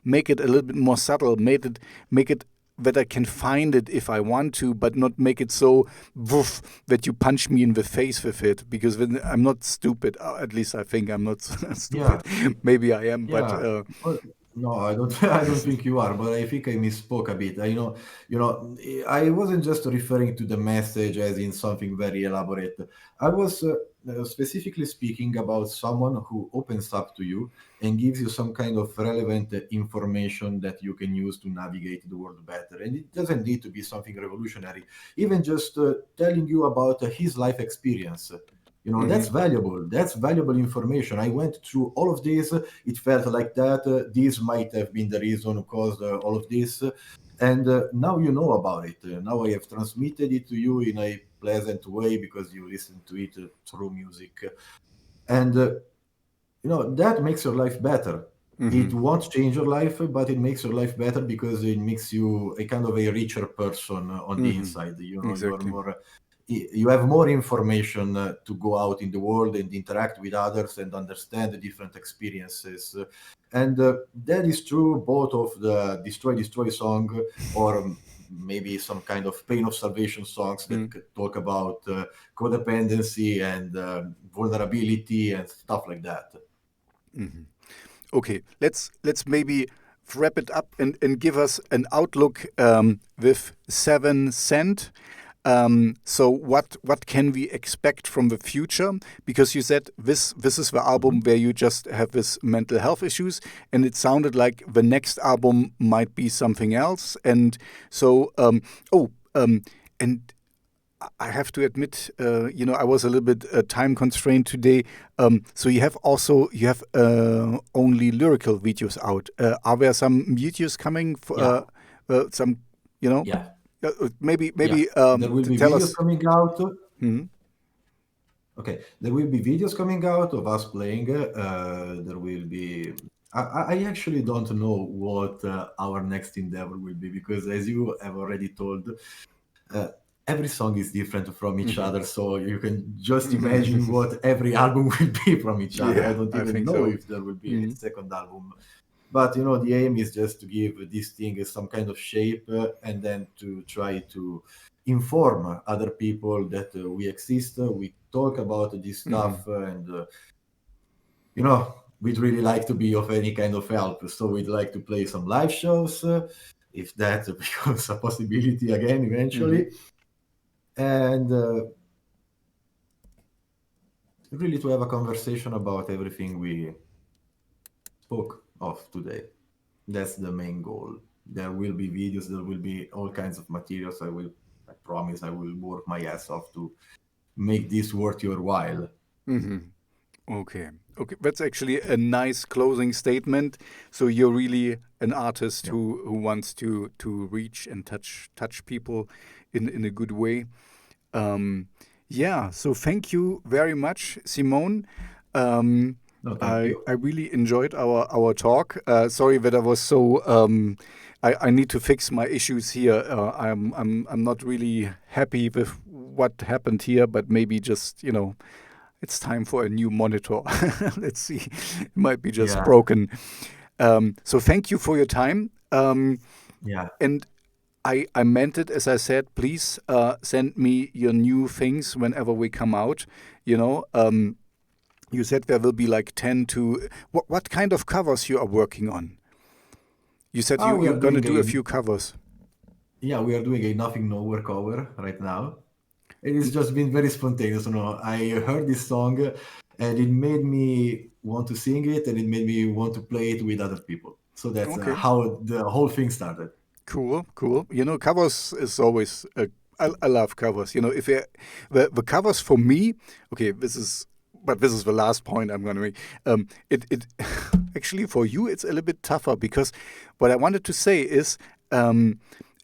make it a little bit more subtle, make it that I can find it if I want to, but not make it so woof that you punch me in the face with it, because then I'm not stupid. At least I think I'm not yeah, stupid. Maybe I am, but yeah. Well, no, I don't. I don't think you are, but I think I misspoke a bit. I wasn't just referring to the message as in something very elaborate. I was specifically speaking about someone who opens up to you and gives you some kind of relevant information that you can use to navigate the world better. And it doesn't need to be something revolutionary. Even just telling you about his life experience. That's mhm, valuable. That's valuable information. I went through all of this. It felt like that. This might have been the reason who caused all of this. And now you know about it. Now I have transmitted it to you in a pleasant way because you listen to it through music. And, that makes your life better. It mhm, won't change your life, but it makes your life better because it makes you a kind of a richer person on the mhm, inside. You are exactly. more you have more information to go out in the world and interact with others and understand the different experiences. And that is true both of the Destroy song or maybe some kind of Pain of Salvation songs that Mm, talk about codependency and vulnerability and stuff like that. mhm. Okay, let's maybe wrap it up and give us an outlook with Sevensent. So what can we expect from the future? Because you said this is the album Mhm. where you just have this mental health issues, and it sounded like the next album might be something else. And so, and I have to admit, I was a little bit time constrained today. So you have only lyrical videos out. Are there some videos coming? Yeah, Some, you know, yeah, yeah. maybe There will to be tell videos us. coming out. Mhm. Okay, there will be videos coming out of us playing. There will be. I actually don't know what our next endeavor will be because, as you have already told, uh, every song is different from each Mhm. other. So you can just imagine what every album will be from each other. I Yeah, don't I even think know so. if there will be a Mhm. second album. But the aim is just to give this thing some kind of shape and then to try to inform other people that we exist. We talk about this Mhm. stuff, and we'd really like to be of any kind of help. So we'd like to play some live shows if that becomes a possibility again Mhm. eventually, and really to have a conversation about everything we spoke of today. That's the main goal. There will be videos, there will be all kinds of materials. I promise, I will work my ass off to make this worth your while. Mhm. Okay. Okay. That's actually a nice closing statement. So you're really an artist Yeah. who wants to reach and touch people in a good way. Um, yeah. So thank you very much, Simone. Um, No, thank I you. really enjoyed our talk. Sorry that I was so. I need to fix my issues here. I'm not really happy with what happened here, but maybe just it's time for a new monitor. Let's see. It might be just Yeah, broken. So thank you for your time. yeah. And I meant it as I said. Please send me your new things whenever we come out. You know, you said there will be like 10 to. What kind of covers you are working on? You said We you're are gonna doing do a few covers. we are doing a Nothing Nowhere cover right now. It has just been very spontaneous. I heard this song and it made me want to sing it and it made me want to play it with other people. So that's Okay. how the whole thing started. Cool, cool. Covers is always. I love covers. If the covers for me, okay, this is the last point I'm going to make. It actually for you it's a little bit tougher because what I wanted to say is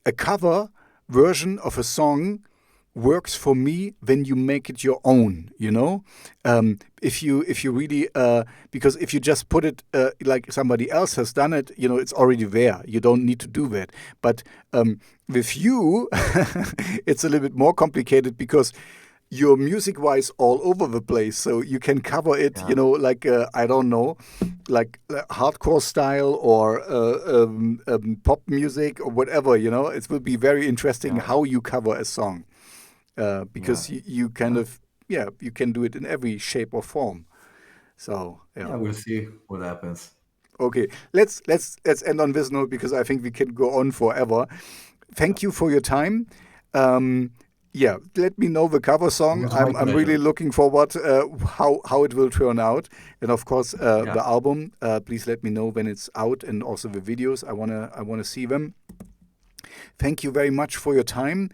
a cover version of a song works for me when you make it your own, you know. If you really because if you just put it like somebody else has done it, you know, it's already there. You don't need to do that. But with you, it's a little bit more complicated because you're music-wise all over the place, so you can cover it, you know, like I don't know, like hardcore style or pop music or whatever, you know. It will be very interesting how you cover a song. Because you kind of you can do it in every shape or form. So we'll see what happens. Okay, let's end on this note because I think we can go on forever. Thank you for your time. Let me know the cover song. I'm really looking forward how it will turn out, and of course the album. Please let me know when it's out, and also the videos. I wanna see them. Thank you very much for your time.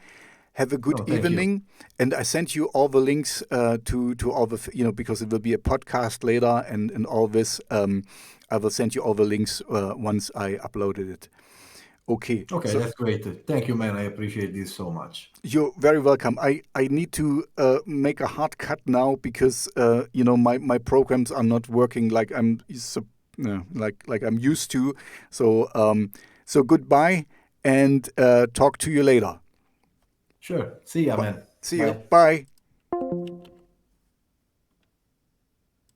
Have a good evening, and I sent you all the links to all the, you know, because it will be a podcast later and all this. I will send you all the links once I uploaded it. Okay. Okay, so, that's great. Thank you, man. I appreciate this so much. You're very welcome. I need to make a hard cut now because you know, my programs are not working like I'm like I'm used to. So goodbye, and talk to you later. Sure. See ya, man. See you. Bye.